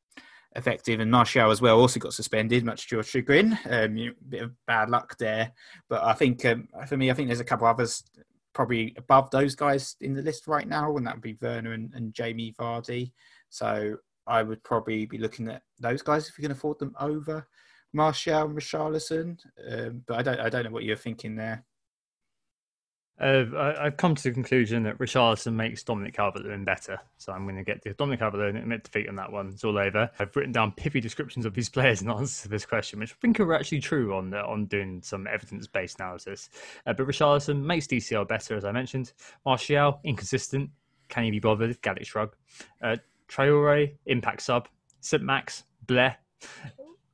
effective. And Martial as well also got suspended, much to your chagrin. Bit of bad luck there, but I think for me, I think there's a couple others probably above those guys in the list right now, and that would be Werner and Jamie Vardy. So I would probably be looking at those guys if you can afford them over Martial and Richarlison. But I don't know what you're thinking there. I've come to the conclusion that Richarlison makes Dominic Calvert-Lewin better, so I'm going to get the Dominic Calvert-Lewin admit defeat on that one. It's all over. I've written down pithy descriptions of these players in answer to this question, which I think are actually true on doing some evidence-based analysis. But Richarlison makes DCL better, as I mentioned. Martial, inconsistent. Can he be bothered? Gallic shrug. Traore, impact sub. St. Max, bleh.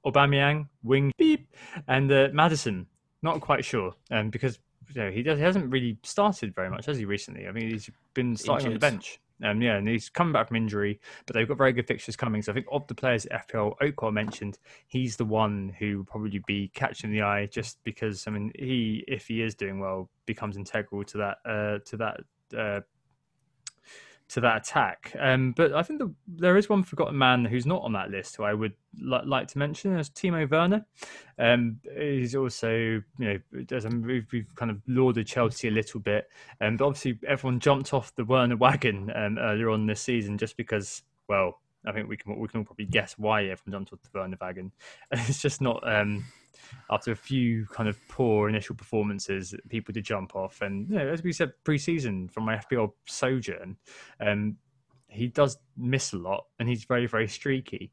Aubameyang, wing, beep. And Maddison, not quite sure, because he hasn't really started very much, has he, recently? I mean, he's been starting on the bench. And he's coming back from injury, but they've got very good fixtures coming. So I think of the players that FPL Oakwell mentioned, he's the one who will probably be catching the eye, just because, I mean, if he is doing well, becomes integral to that attack. But I think there is one forgotten man who's not on that list who I would like to mention, as Timo Werner. He's also, we've kind of lauded Chelsea a little bit, but obviously everyone jumped off the Werner wagon earlier on this season just because, well, I think we can all probably guess why everyone jumped off the Werner wagon. It's just not... after a few kind of poor initial performances, people did jump off. And, as we said pre-season from my FPL sojourn, he does miss a lot and he's very, very streaky.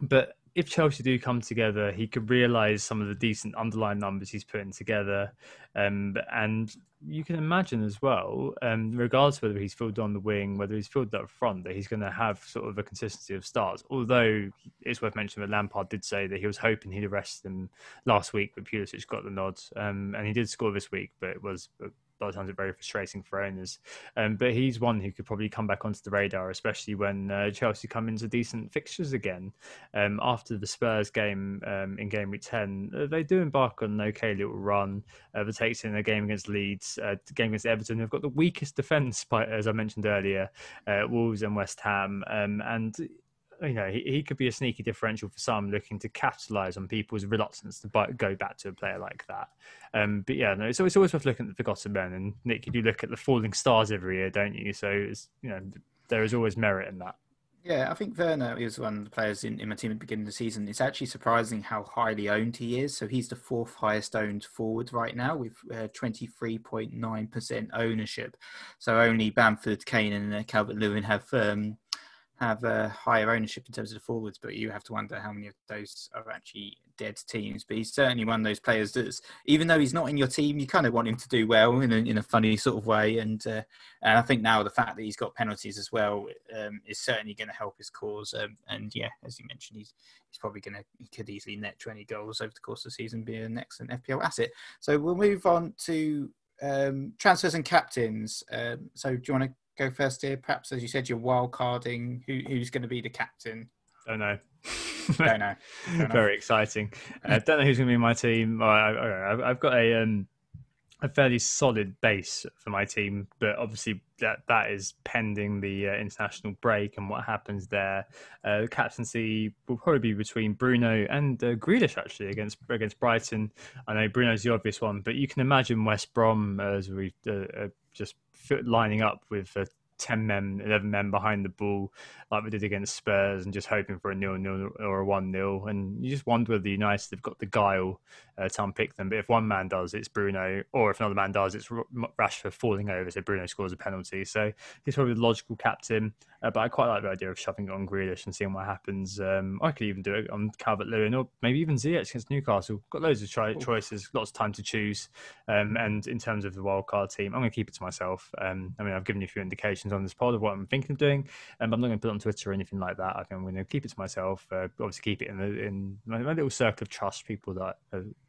But if Chelsea do come together, he could realise some of the decent underlying numbers he's putting together. And you can imagine as well, regardless of whether he's fielded on the wing, whether he's fielded up front, that he's going to have sort of a consistency of starts. Although it's worth mentioning that Lampard did say that he was hoping he'd arrest him last week, but Pulisic got the nod. And he did score this week, but it was... by the times very frustrating for owners. But he's one who could probably come back onto the radar, especially when Chelsea come into decent fixtures again. After the Spurs game in game week 10, they do embark on an okay little run. They takes in a game against Leeds, game against Everton, who've got the weakest defence, as I mentioned earlier, Wolves and West Ham. And he could be a sneaky differential for some, looking to capitalise on people's reluctance to go back to a player like that. But yeah, no, it's always worth looking at the forgotten men. And Nick, you do look at the falling stars every year, don't you? So it's, there is always merit in that. Yeah, I think Werner is one of the players in my team at the beginning of the season. It's actually surprising how highly owned he is. So he's the fourth highest owned forward right now with 23.9% ownership. So only Bamford, Kane and Calvert-Lewin have a higher ownership in terms of the forwards, but you have to wonder how many of those are actually dead teams. But he's certainly one of those players that's, even though he's not in your team, you kind of want him to do well in a funny sort of way. And I think now the fact that he's got penalties as well is certainly going to help his cause. And yeah, as you mentioned, he's probably he could easily net 20 goals over the course of the season, be an excellent FPL asset. So we'll move on to transfers and captains. So do you want to go first here? Perhaps, as you said, you're wild carding. Who's going to be the captain? Don't know. Don't know. Very exciting. Don't know who's going to be in my team. I've got a fairly solid base for my team, but obviously that is pending the international break and what happens there. The captaincy will probably be between Bruno and Grealish, actually, against Brighton. I know Bruno's the obvious one, but you can imagine West Brom as we just lining up with 10 men, 11 men behind the ball, like we did against Spurs, and just hoping for a 0-0 or a 1-0. And you just wonder whether United have got the guile to unpick them. But if one man does, it's Bruno, or if another man does, it's Rashford falling over, so Bruno scores a penalty. So he's probably the logical captain. But I quite like the idea of shoving it on Grealish and seeing what happens. I could even do it on Calvert-Lewin, or maybe even Ziyech against Newcastle. Got loads of choices, lots of time to choose. And in terms of the wildcard team, I'm going to keep it to myself. I've given you a few indications on this pod of what I'm thinking of doing, but I'm not going to put it on Twitter or anything like that. I think I'm going to keep it to myself. Obviously, keep it in my little circle of trust, people that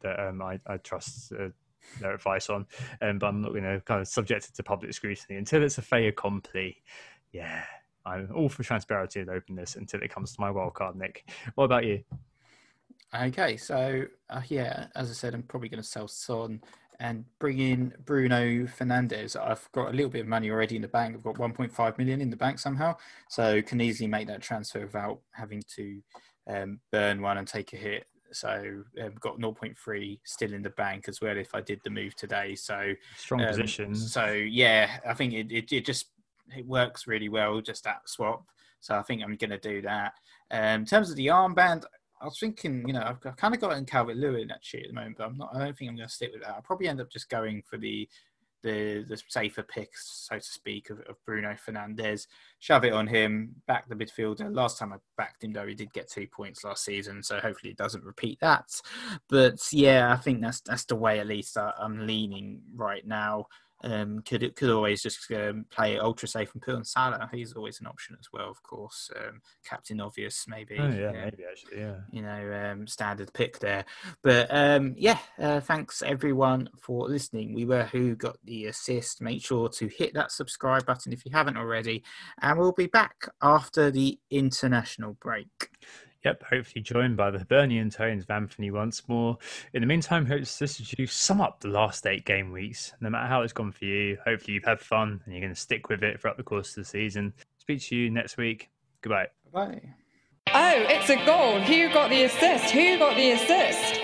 I trust their advice on. But I'm not going to kind of subject it to public scrutiny until it's a fait accompli. Yeah, I'm all for transparency and openness until it comes to my wildcard, Nick. What about you? Okay, so as I said, I'm probably going to sell Son and bring in Bruno Fernandes. I've got a little bit of money already in the bank. I've got 1.5 million in the bank somehow, so can easily make that transfer without having to burn one and take a hit. So I've got 0.3 still in the bank as well if I did the move today. So strong position. So yeah, I think it works really well, just that swap. So I think I'm going to do that. In terms of the armband, I was thinking, I've kind of got in Calvert-Lewin actually at the moment, but I don't think I'm going to stick with that. I'll probably end up just going for the safer picks, so to speak, of Bruno Fernandes. Shove it on him, back the midfielder. Last time I backed him, though, he did get 2 points last season, so hopefully it doesn't repeat that. But yeah, I think that's the way at least I'm leaning right now. Could always just play it ultra safe and put on Salah. He's always an option as well, of course. Captain obvious, maybe. Oh yeah, maybe actually, yeah. Standard pick there. But thanks everyone for listening. We were Who Got the Assist. Make sure to hit that subscribe button if you haven't already, and we'll be back after the international break. Yep, hopefully joined by the Hibernian tones of Anthony once more. In the meantime, hope to sum up the last 8 game weeks. No matter how it's gone for you, hopefully you've had fun and you're going to stick with it throughout the course of the season. Speak to you next week. Goodbye. Bye. Oh, it's a goal. Who got the assist? Who got the assist?